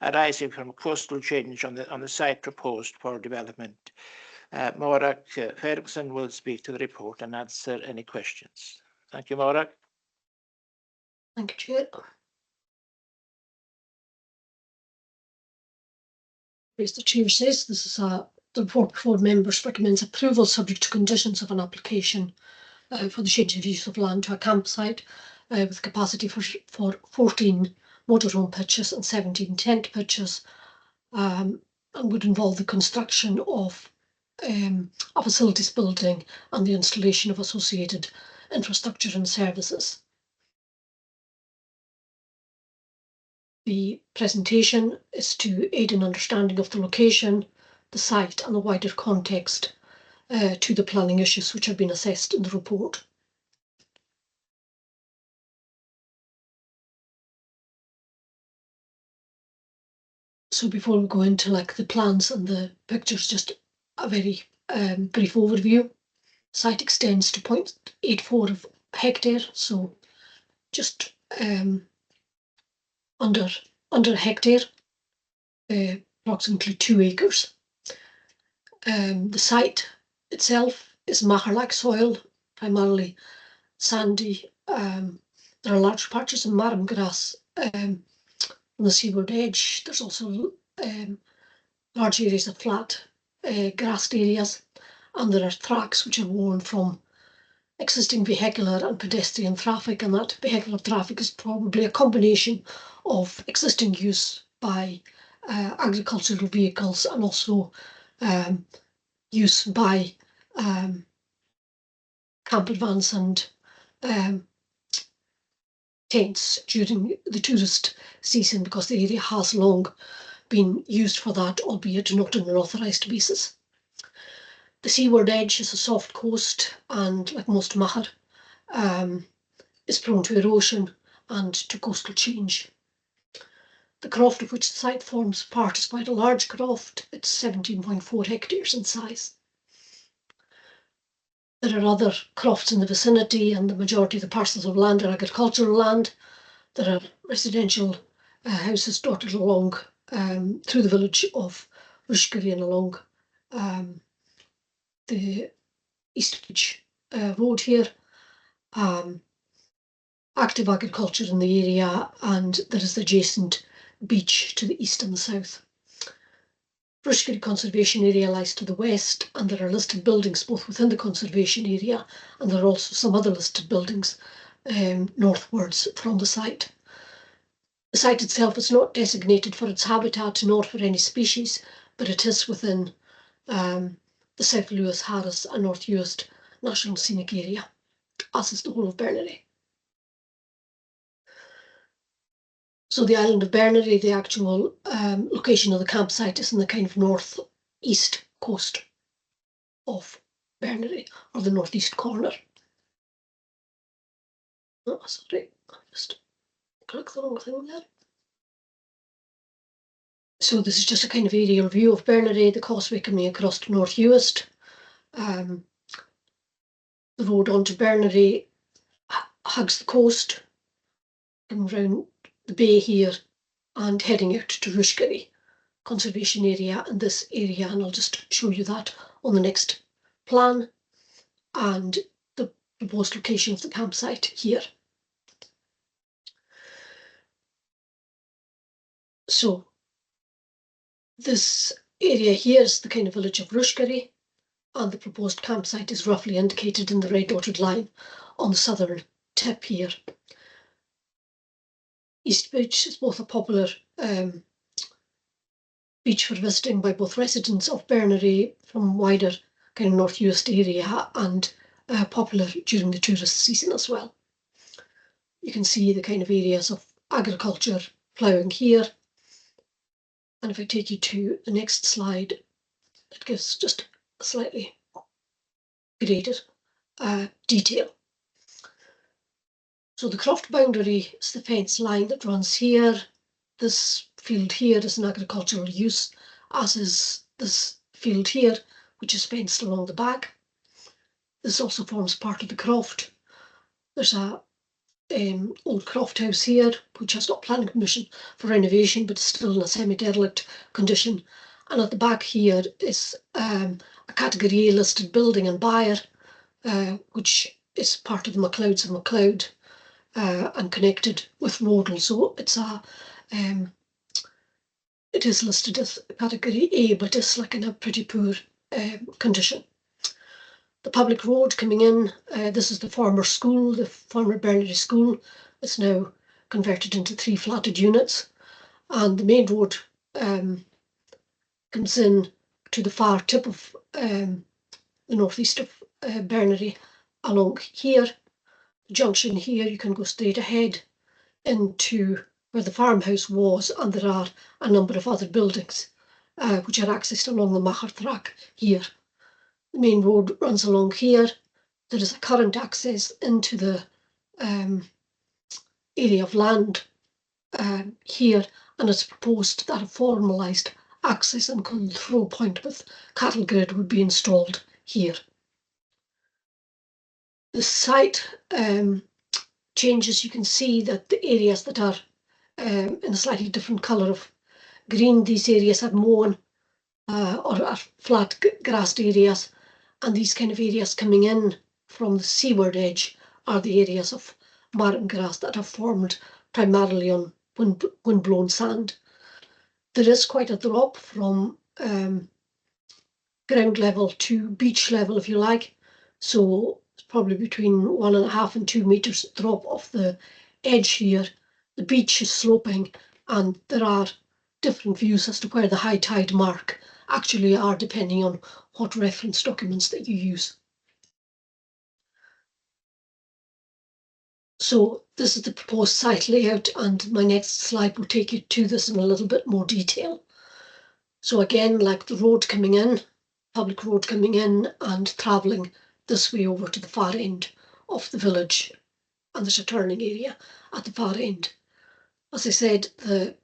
arising from coastal change on the site proposed for development. Morag Ferguson will speak to the report and answer any questions. Thank you, Morag. Thank you, Chair. As the Chair says, this is the report before members recommends approval subject to conditions of an application for the change of use of land to a campsite with capacity for 14 motorhome pitches and 17 tent pitches, and would involve the construction of a facilities building and the installation of associated infrastructure and services. The presentation is to aid in understanding of the location, the site and the wider context to the planning issues which have been assessed in the report. So before we go into the plans and the pictures, just a very brief overview. The site extends to 0.84 hectare, so just under a hectare, approximately 2 acres. The site itself is Machair-like soil, primarily sandy. There are large patches of marram grass on the seaward edge. There's also large areas of flat grassed areas, and there are tracks which are worn from existing vehicular and pedestrian traffic, and that vehicular traffic is probably a combination of existing use by agricultural vehicles and also use by camper vans and tents during the tourist season, because the area has long been used for that, albeit not on an authorised basis. The seaward edge is a soft coast, and like most Comhairle, is prone to erosion and to coastal change. The croft of which the site forms part is quite a large croft. It's 17.4 hectares in size. There are other crofts in the vicinity, and the majority of the parcels of land are agricultural land. There are residential houses dotted along through the village of Rushkery and along the East Beach road here. Active agriculture in the area, and there is the adjacent beach to the east and the south. Rushkery Conservation Area lies to the west, and there are listed buildings both within the conservation area, and there are also some other listed buildings northwards from the site. The site itself is not designated for its habitat nor for any species, but it is within the South Lewis, Harris and North Uist National Scenic Area, as is the whole of Berneray. So the island of Berneray, the actual location of the campsite, is in the kind of northeast coast of Berneray, or the northeast corner. Oh, sorry, I just clicked the wrong thing there. So this is just a kind of aerial view of Berneray, the causeway coming across to North Uist. The road onto Berneray hugs the coast, coming round the bay here and heading out to Rushkery Conservation Area in this area, and I'll just show you that on the next plan, and the proposed location of the campsite here. So this area here is the kind of village of Rushkery, and the proposed campsite is roughly indicated in the red dotted line on the southern tip here. East Beach is both a popular beach for visiting by both residents of Berneray from wider kind of North Uist area, and popular during the tourist season as well. You can see the kind of areas of agriculture ploughing here. And if I take you to the next slide, it gives just a slightly graded detail. So the croft boundary is the fence line that runs here. This field here is an agricultural use, as is this field here, which is fenced along the back. This also forms part of the croft. There's a old croft house here, which has got planning permission for renovation, but still in a semi-derelict condition. And at the back here is a Category A listed building in Byre, which is part of the MacLeods of MacLeod, and connected with Rodel. So it's it is listed as Category A, but it's like in a pretty poor condition. The public road coming in, this is the former school, the former Berneray School. It's now converted into 3 flatted units, and the main road comes in to the far tip of the northeast of Berneray along here. The junction here, you can go straight ahead into where the farmhouse was, and there are a number of other buildings which are accessed along the Magher track here. The main road runs along here. There is a current access into the area of land here, and it's proposed that a formalised access and control point with cattle grid would be installed here. The site changes. You can see that the areas that are in a slightly different colour of green, these areas are mown or are flat grassed areas, and these kind of areas coming in from the seaward edge are the areas of marten grass that are formed primarily on wind-blown sand. There is quite a drop from ground level to beach level, if you like. So it's probably between 1.5 and 2 meters drop off the edge here. The beach is sloping, and there are different views as to where the high tide mark actually are, depending on what reference documents that you use. So this is the proposed site layout, and my next slide will take you to this in a little bit more detail. So again, like the road coming in, public road coming in and travelling this way over to the far end of the village, and there's a turning area at the far end. As I said, there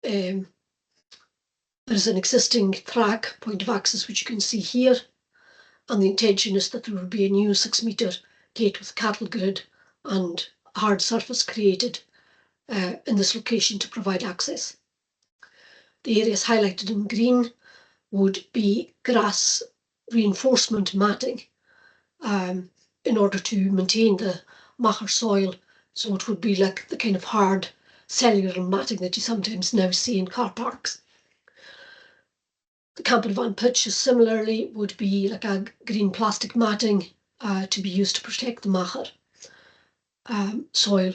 is an existing track point of access which you can see here, and the intention is that there will be a new 6-metre gate with cattle grid and hard surface created in this location to provide access. The areas highlighted in green would be grass reinforcement matting in order to maintain the Comhairle soil, so it would be like the kind of hard cellular matting that you sometimes now see in car parks. The camper van pitches similarly would be like a green plastic matting to be used to protect the Comhairle soil.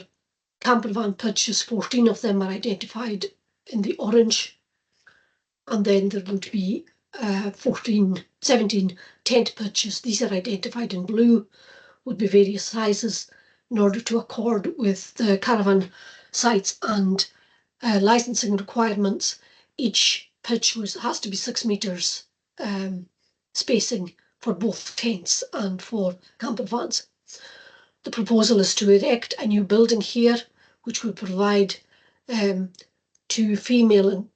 Camper van pitches, 14 of them are identified in the orange, and then there would be 17 tent pitches. These are identified in blue, would be various sizes in order to accord with the caravan sites and licensing requirements. Each pitch has to be 6 metres spacing for both tents and for camper vans. The proposal is to erect a new building here, which will provide 2 female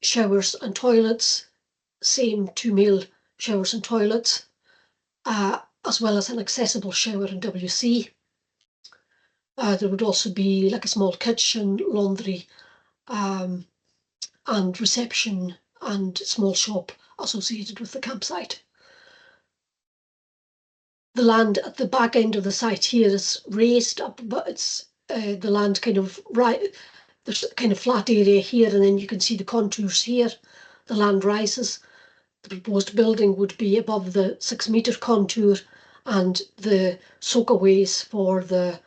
showers and toilets, same 2 male showers and toilets, as well as an accessible shower and WC. There would also be like a small kitchen, laundry, and reception and small shop associated with the campsite. The land at the back end of the site here is raised up, but it's the land kind of right. There's a kind of flat area here, and then you can see the contours here. The land rises. The proposed building would be above the 6-metre contour, and the soakaways for the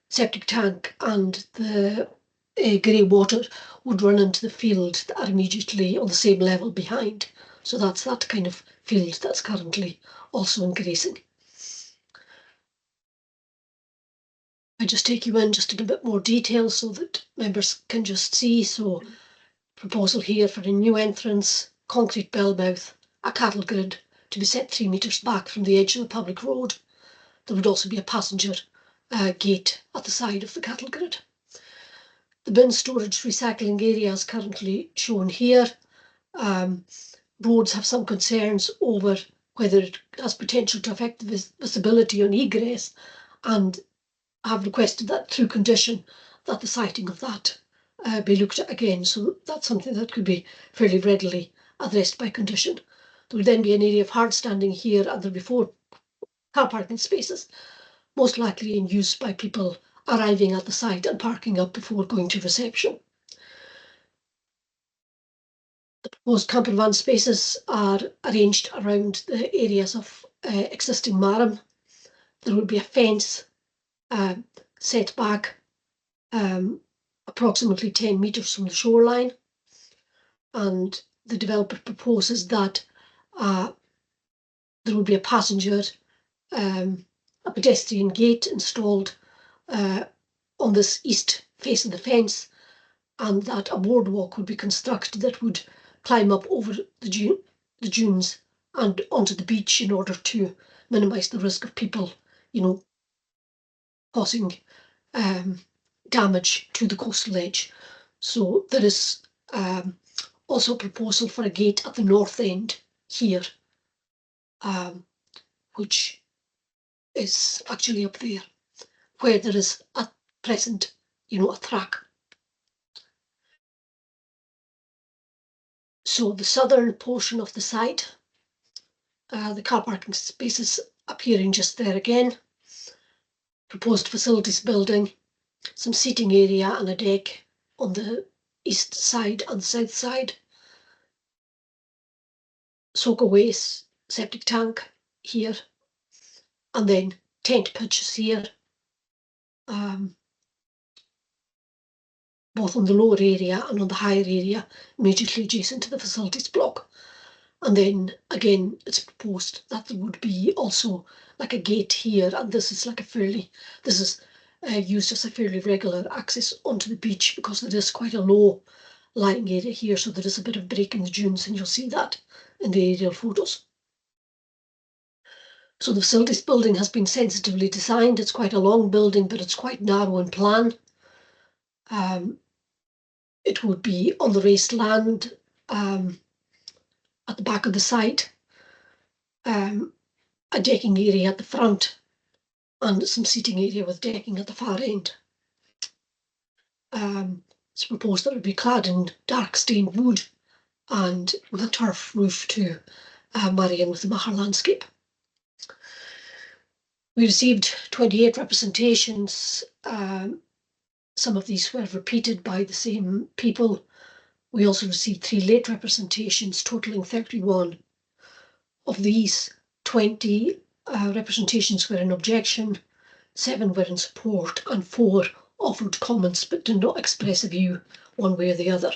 septic tank and the grey water would run into the field that are immediately on the same level behind. So that's that kind of field that's currently also increasing. I just take you in just in a bit more detail so that members can just see. So proposal here for a new entrance, concrete bell mouth, a cattle grid to be set 3 metres back from the edge of the public road. There would also be a passenger gate at the side of the cattle grid. The bin storage recycling area is currently shown here. Roads have some concerns over whether it has potential to affect the visibility on egress, and have requested that through condition that the siting of that be looked at again. So that's something that could be fairly readily addressed by condition. There would then be an area of hard standing here, and there would be 4 car parking spaces, most likely in use by people arriving at the site and parking up before going to reception. The proposed camper van spaces are arranged around the areas of existing marram. There will be a fence set back approximately 10 metres from the shoreline, and the developer proposes that there will be a passenger, a pedestrian gate installed on this east face of the fence, and that a boardwalk would be constructed that would climb up over the dunes and onto the beach in order to minimise the risk of people, causing damage to the coastal edge. So there is also a proposal for a gate at the north end here, which is actually up there, where there is at present, a track. So the southern portion of the site, the car parking spaces appearing just there again, proposed facilities building, some seating area and a deck on the east side and south side. soak away septic tank here, and then tent pitches here, both on the lower area and on the higher area immediately adjacent to the facilities block. And then again, it's proposed that there would be also like a gate here, and this is used as a fairly regular access onto the beach, because there is quite a low lying area here, so there is a bit of break in the dunes, and you'll see that in the aerial photos. So the facilities building has been sensitively designed. It's quite a long building, but it's quite narrow in plan. It would be on the raised land at the back of the site, a decking area at the front, and some seating area with decking at the far end. It's proposed that it would be clad in dark stained wood and with a turf roof to marry in with the Comhairle landscape. We received 28 representations. Some of these were repeated by the same people. We also received 3 late representations, totaling 31. Of these, 20 representations were in objection, 7 were in support, and 4 offered comments but did not express a view one way or the other.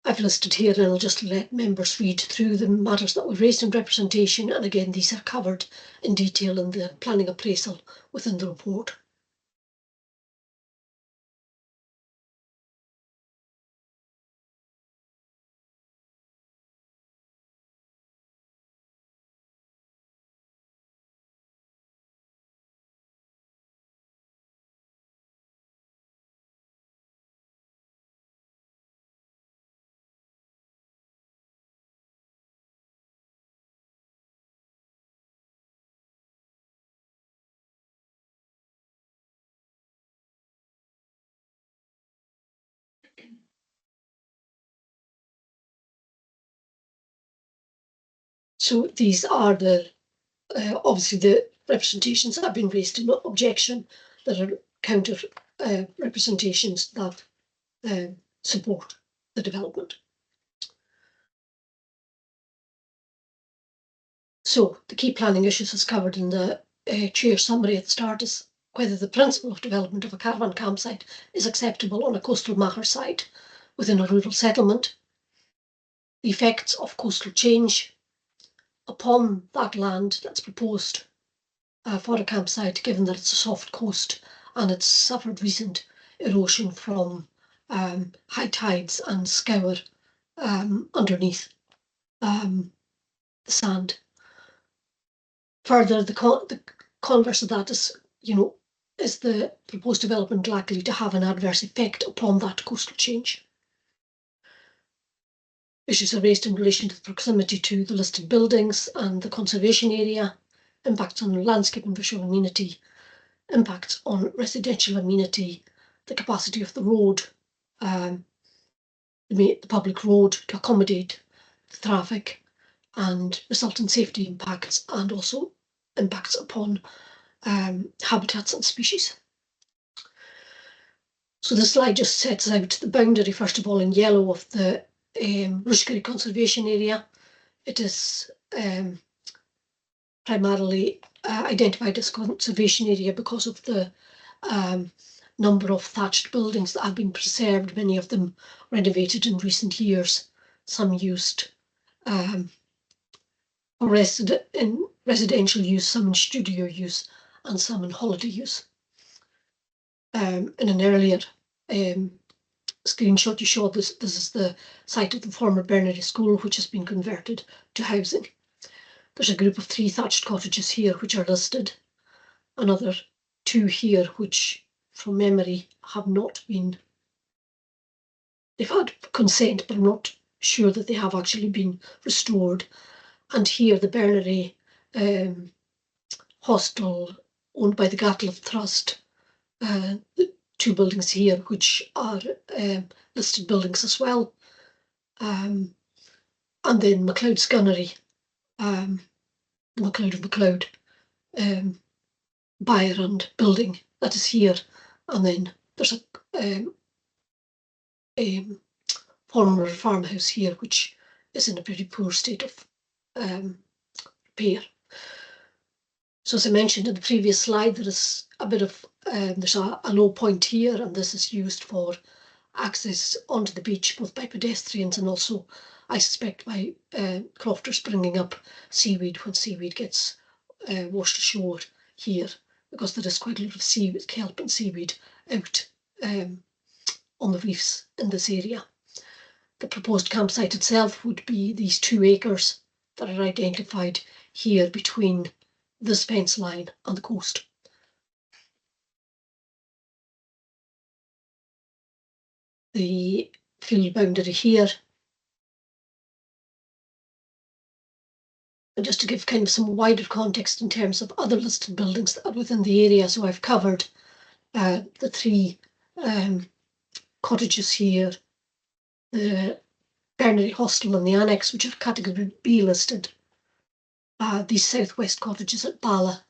I've listed here, and I'll just let members read through the matters that were raised in representation, and again these are covered in detail in the planning appraisal within the report. So these are the obviously the representations that have been raised in objection. That are counter representations that support the development. So the key planning issues as covered in the chair summary at the start is whether the principle of development of a caravan campsite is acceptable on a coastal Comhairle site within a rural settlement, the effects of coastal change upon that land that's proposed for a campsite, given that it's a soft coast and it's suffered recent erosion from high tides and scour underneath the sand. Further, the converse of that is, is the proposed development likely to have an adverse effect upon that coastal change? Issues are raised in relation to the proximity to the listed buildings and the conservation area, impacts on landscape and visual amenity, impacts on residential amenity, the capacity of the road, the public road to accommodate the traffic, and resultant safety impacts, and also impacts upon habitats and species. So this slide just sets out the boundary, first of all, in yellow, of the Rushkery Conservation Area. It is primarily identified as conservation area because of the number of thatched buildings that have been preserved, many of them renovated in recent years, some used for residential use, some in studio use, and some in holiday use. In an earlier screenshot you showed this is the site of the former Bernary School, which has been converted to housing. There's a group of 3 thatched cottages here which are listed, another 2 here which from memory have not been, they've had consent, but I'm not sure that they have actually been restored. And here the Bernary hostel owned by the Gatliff Trust, the 2 buildings here which are listed buildings as well, and then MacLeod's Gunnery, the MacLeod of MacLeod byre and building that is here, and then there's a former farmhouse here, which is in a pretty poor state of repair. So as I mentioned in the previous slide, there is a bit of, there's a low point here, and this is used for access onto the beach, both by pedestrians and also, I suspect, by crofters bringing up seaweed when seaweed gets washed ashore here, because there is quite a lot of seaweed, kelp and seaweed out on the reefs in this area. The proposed campsite itself would be these 2 acres that are identified here between this fence line and the coast. The field boundary here. And just to give kind of some wider context in terms of other listed buildings that are within the area, so I've covered the 3 cottages here, the Garnery Hostel and the Annex, which are category B listed, these southwest cottages at Bala,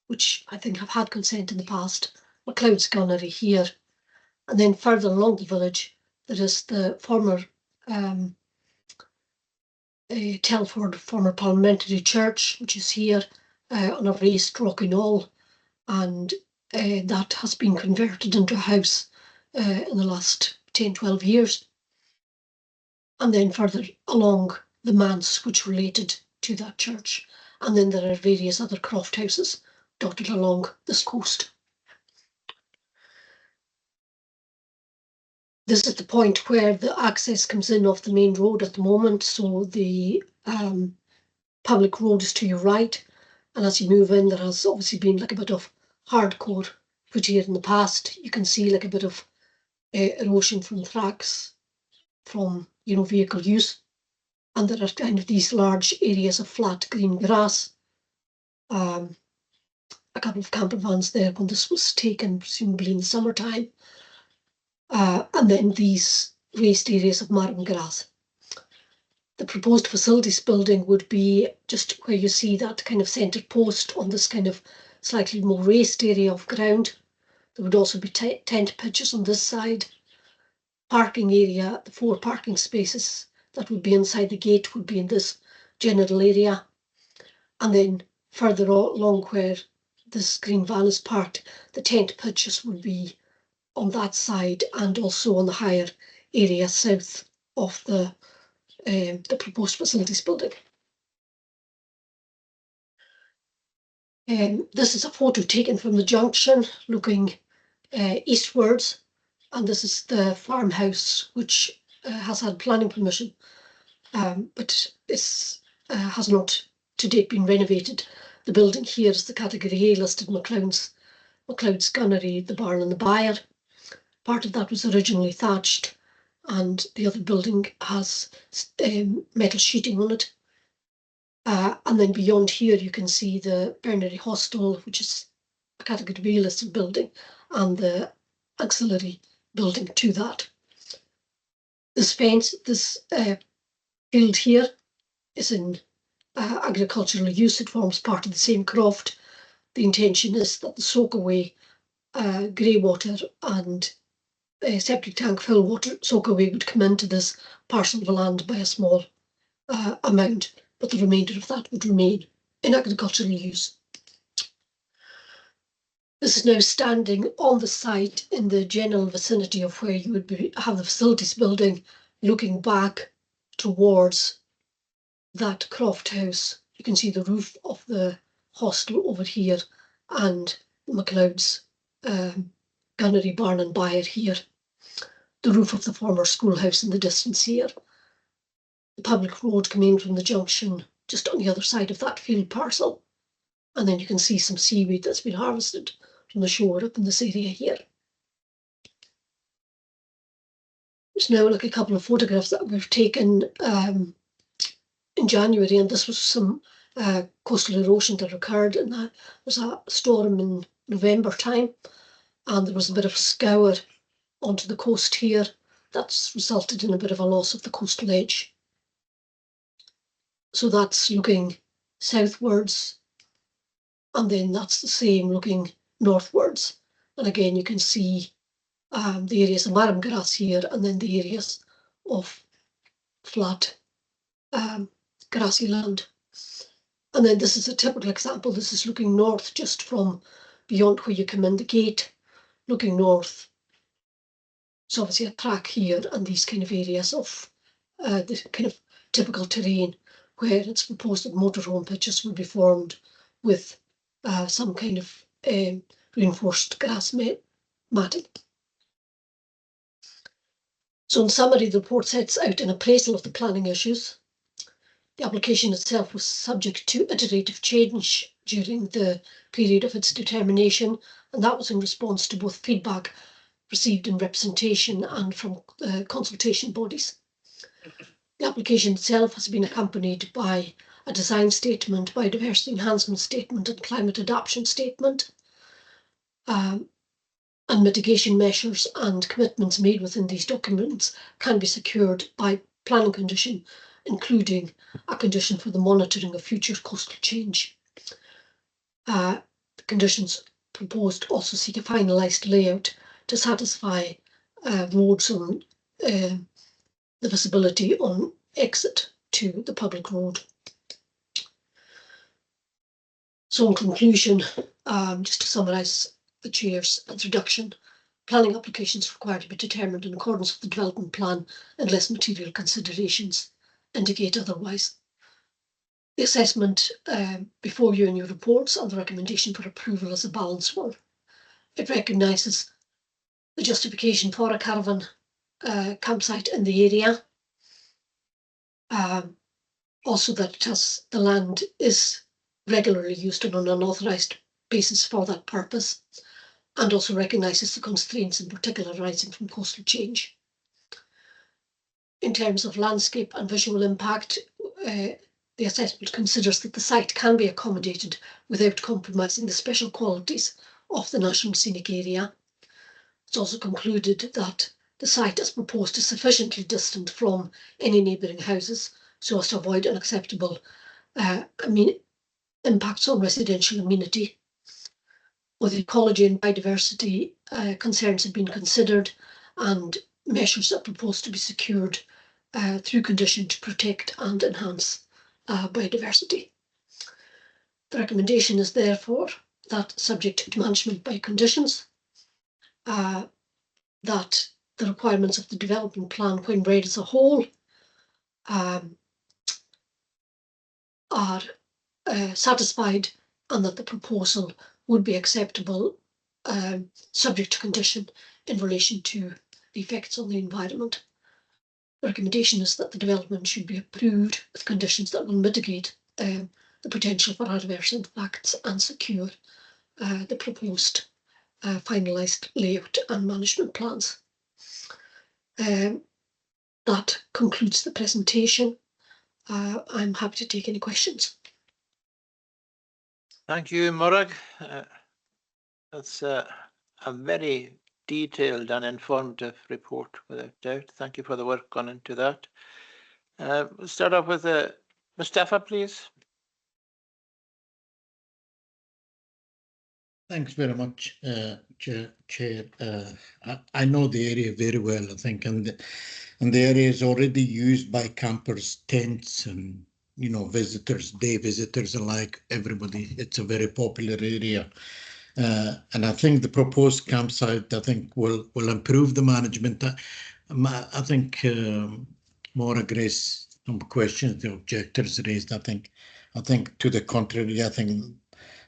which I think have had consent in the past, MacLeod's Gunnery here, and then further along the village there is the former Telford former Parliamentary Church, which is here on a raised rocky knoll, and that has been converted into a house in the last 10-12 years. And then further along the manse, which related to that church, and then there are various other croft houses dotted along this coast. This is the point where the access comes in off the main road at the moment, so the public road is to your right, and as you move in there has obviously been like a bit of hardcore put here in the past. You can see like a bit of erosion from tracks from vehicle use, and there are kind of these large areas of flat green grass. A couple of camper vans there when this was taken, presumably in the summertime. And then these raised areas of marram grass. The proposed facilities building would be just where you see that kind of centre post on this kind of slightly more raised area of ground. There would also be tent pitches on this side. Parking area, the 4 parking spaces that would be inside the gate would be in this general area. And then further along where this green van is parked, the tent pitches would be on that side and also on the higher area south of the proposed facilities building. This is a photo taken from the junction looking eastwards, and this is the farmhouse which has had planning permission, but this has not to date been renovated. The building here is the category A listed MacLeod's Gunnery, the barn and the byre. Part of that was originally thatched, and the other building has metal sheeting on it. And then beyond here you can see the Garnery Hostel, which is a category B listed building, and the auxiliary building to that. This fence, this field here is in agricultural use. It forms part of the same croft. The intention is that the soakaway, grey water and septic tank fill water soakaway would come into this parcel of land by a small amount, but the remainder of that would remain in agricultural use. This is now standing on the site in the general vicinity of where you would have the facilities building, looking back towards that croft house. You can see the roof of the hostel over here and MacLeod's gunnery barn and byre here. The roof of the former schoolhouse in the distance here. The public road coming in from the junction just on the other side of that field parcel. And then you can see some seaweed that's been harvested from the shore up in this area here. There's now like a couple of photographs that we've taken in January, and this was some coastal erosion that occurred, and there was a storm in November time, and there was a bit of a scour onto the coast here that's resulted in a bit of a loss of the coastal edge. So that's looking southwards, and then that's the same looking northwards. And again, you can see the areas of marram grass here, and then the areas of flat grassy land. And then this is a typical example. This is looking north just from beyond where you come in the gate, looking north. So obviously a track here and these kind of areas of the kind of typical terrain where it's proposed that motorhome pitches will be formed with some kind of reinforced grass matting. So in summary, the report sets out an appraisal of the planning issues. The application itself was subject to iterative change during the period of its determination, and that was in response to both feedback received in representation and from consultation bodies. The application itself has been accompanied by a design statement, biodiversity enhancement statement and climate adaptation statement, and mitigation measures and commitments made within these documents can be secured by planning condition, including a condition for the monitoring of future coastal change. The conditions proposed also seek a finalised layout to satisfy roads on the visibility on exit to the public road. So in conclusion, just to summarise the Chair's introduction, planning applications require to be determined in accordance with the development plan unless material considerations indicate otherwise. The assessment before you in your reports and the recommendation for approval is a balanced one. It recognises the justification for a caravan campsite in the area. Also that the land is regularly used on an unauthorised basis for that purpose, and also recognises the constraints in particular arising from coastal change. In terms of landscape and visual impact, the assessment considers that the site can be accommodated without compromising the special qualities of the National Scenic Area. It's also concluded that the site as proposed is sufficiently distant from any neighbouring houses so as to avoid unacceptable impacts on residential amenity. With ecology and biodiversity concerns have been considered and measures are proposed to be secured through condition to protect and enhance biodiversity. The recommendation is therefore that, subject to management by conditions, that the requirements of the development plan, when read as a whole, are satisfied, and that the proposal would be acceptable, subject to condition in relation to the effects on the environment. The recommendation is that the development should be approved with conditions that will mitigate the potential for adverse impacts and secure the proposed finalised layout and management plans. That concludes the presentation. I'm happy to take any questions. Thank you, Morag. That's a very detailed and informative report, without doubt. Thank you for the work gone into that. We'll start off with Mustafa, please. Thanks very much, Chair. I know the area very well, I think, and the area is already used by campers, tents, and visitors, day visitors alike. Everybody. It's a very popular area, and I think the proposed campsite, will improve the management. I think Maura raised some questions the objectors raised. I think to the contrary, I think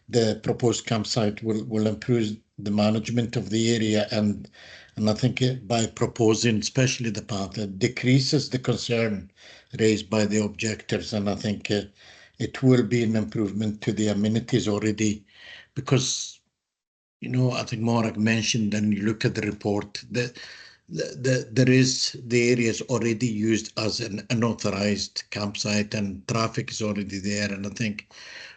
the proposed campsite will improve the management of the area, and I think by proposing, especially the path, it decreases the concern raised by the objectors, and I think it will be an improvement to the amenities already, because I think Marek mentioned, and you look at the report, the area is already used as an unauthorized campsite, and traffic is already there, and I think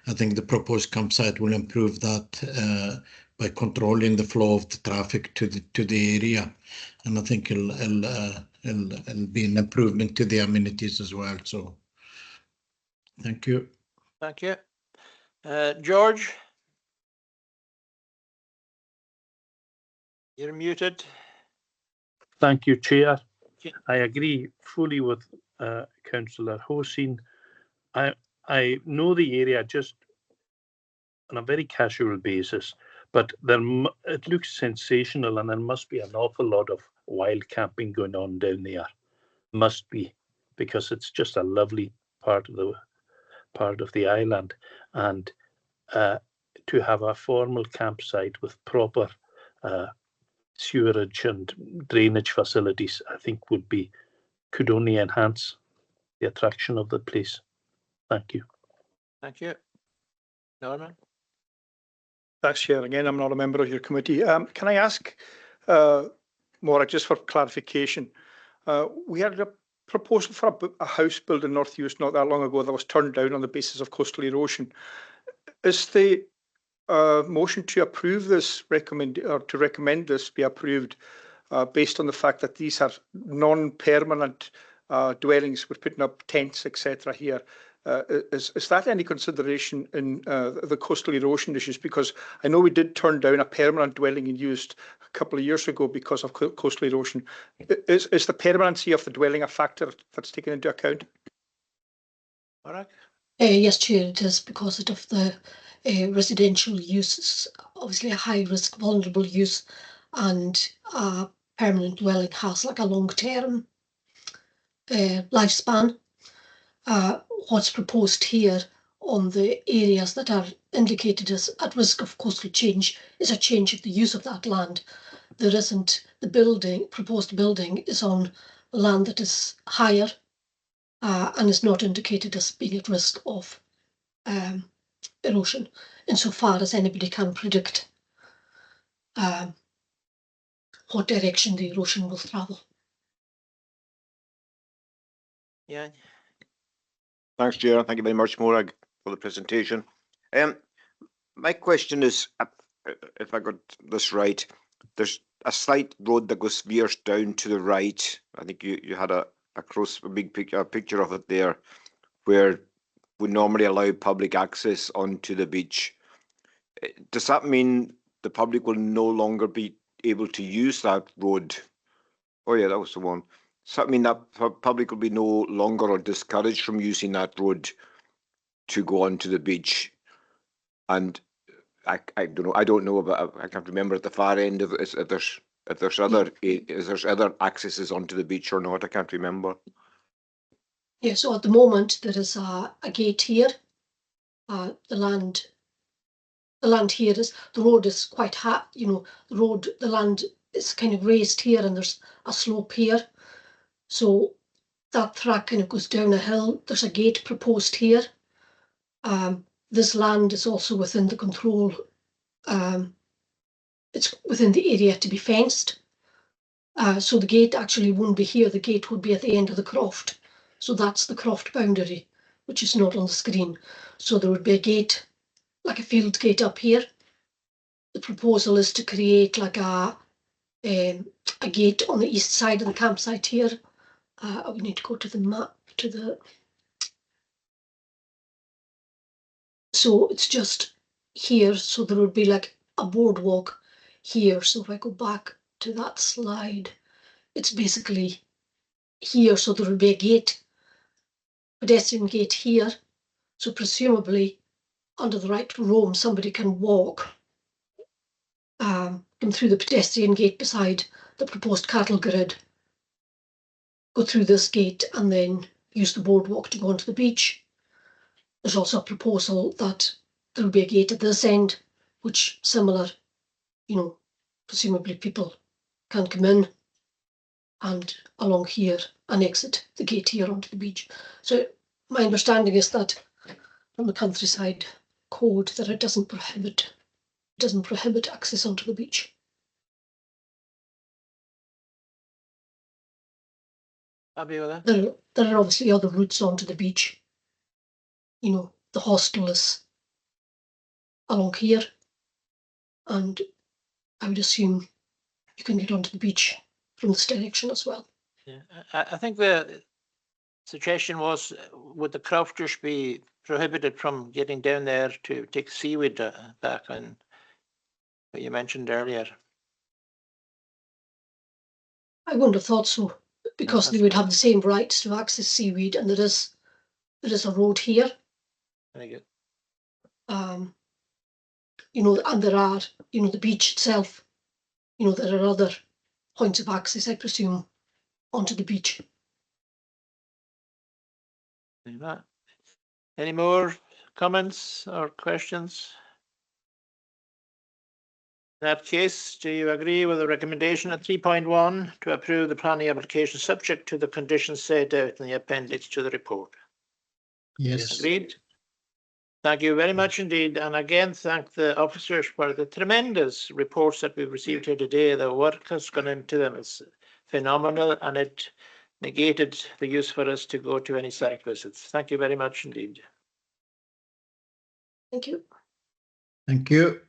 the proposed campsite will improve that by controlling the flow of the traffic to the area, and I think it'll be an improvement to the amenities as well. So, thank you. Thank you, George. You're muted. Thank you, Chair. I agree fully with Councillor Hoseen. I know the area just on a very casual basis, but it looks sensational, and there must be an awful lot of wild camping going on down there. Must be, because it's just a lovely part of the island, and to have a formal campsite with proper sewerage and drainage facilities, I think could only enhance the attraction of the place. Thank you. Thank you. Norman? Thanks, Chair. Again, I'm not a member of your committee. Can I ask, Maura, just for clarification, we had a proposal for a house built in North Uist not that long ago that was turned down on the basis of coastal erosion. Is the motion to approve this to recommend this be approved based on the fact that these are non-permanent dwellings? We're putting up tents, etc. here. Is that any consideration in the coastal erosion issues? Because I know we did turn down a permanent dwelling in Uist a couple of years ago because of coastal erosion. Is the permanency of the dwelling a factor that's taken into account? All right. Yes, Chair, it is, because of the residential use, obviously a high risk, vulnerable use, and a permanent dwelling has like a long-term lifespan. What's proposed here on the areas that are indicated as at risk of coastal change is a change of the use of that land. There isn't the proposed building is on land that is higher and is not indicated as being at risk of erosion, insofar as anybody can predict what direction the erosion will travel. Yeah. Thanks, Chair. Thank you very much, Morag, for the presentation. My question is, if I got this right, there's a slight road that veers down to the right. I think you had a big picture of it there, where we normally allow public access onto the beach. Does that mean the public will no longer be able to use that road? Oh yeah, that was the one. Does that mean that public will be no longer discouraged from using that road to go onto the beach? And I don't know about. I can't remember at the far end of if there's other accesses onto the beach or not. I can't remember. Yeah, so at the moment there is a gate here. The land here is, the road is quite high, the land is kind of raised here and there's a slope here. So that track kind of goes down a hill. There's a gate proposed here. This land is also within the control. It's within the area to be fenced. So the gate actually won't be here. The gate would be at the end of the croft. So that's the croft boundary, which is not on the screen. So there would be a gate, like a field gate up here. The proposal is to create like a gate on the east side of the campsite here. We need to go to the map, so it's just here. So there would be like a boardwalk here. So if I go back to that slide, it's basically here. So there would be a gate, pedestrian gate here. So presumably under the right to roam, somebody can walk come through the pedestrian gate beside the proposed cattle grid, go through this gate and then use the boardwalk to go onto the beach. There's also a proposal that there will be a gate at this end, which similar, presumably people can come in and along here and exit the gate here onto the beach. So my understanding is that from the countryside code that it doesn't prohibit access onto the beach. Happy with that? There are obviously other routes onto the beach. The hostel is along here, and I would assume you can get onto the beach from this direction as well. Yeah, I think the suggestion was, would the crofters be prohibited from getting down there to take seaweed back on what you mentioned earlier? I wouldn't have thought so. because they would have the same rights to access seaweed, and there is a road here. Very good. You know, and there are, you know, the beach itself. You know, there are other points of access, I presume, onto the beach. Any more comments or questions? In that case, do you agree with the recommendation at 3.1 to approve the planning application subject to the conditions set out in the appendix to the report? Yes. Agreed? Thank you very much indeed. And again, thank the officers for the tremendous reports that we've received here today. The work has gone into them. It's phenomenal, and it negated the use for us to go to any site visits. Thank you very much indeed. Thank you. Thank you.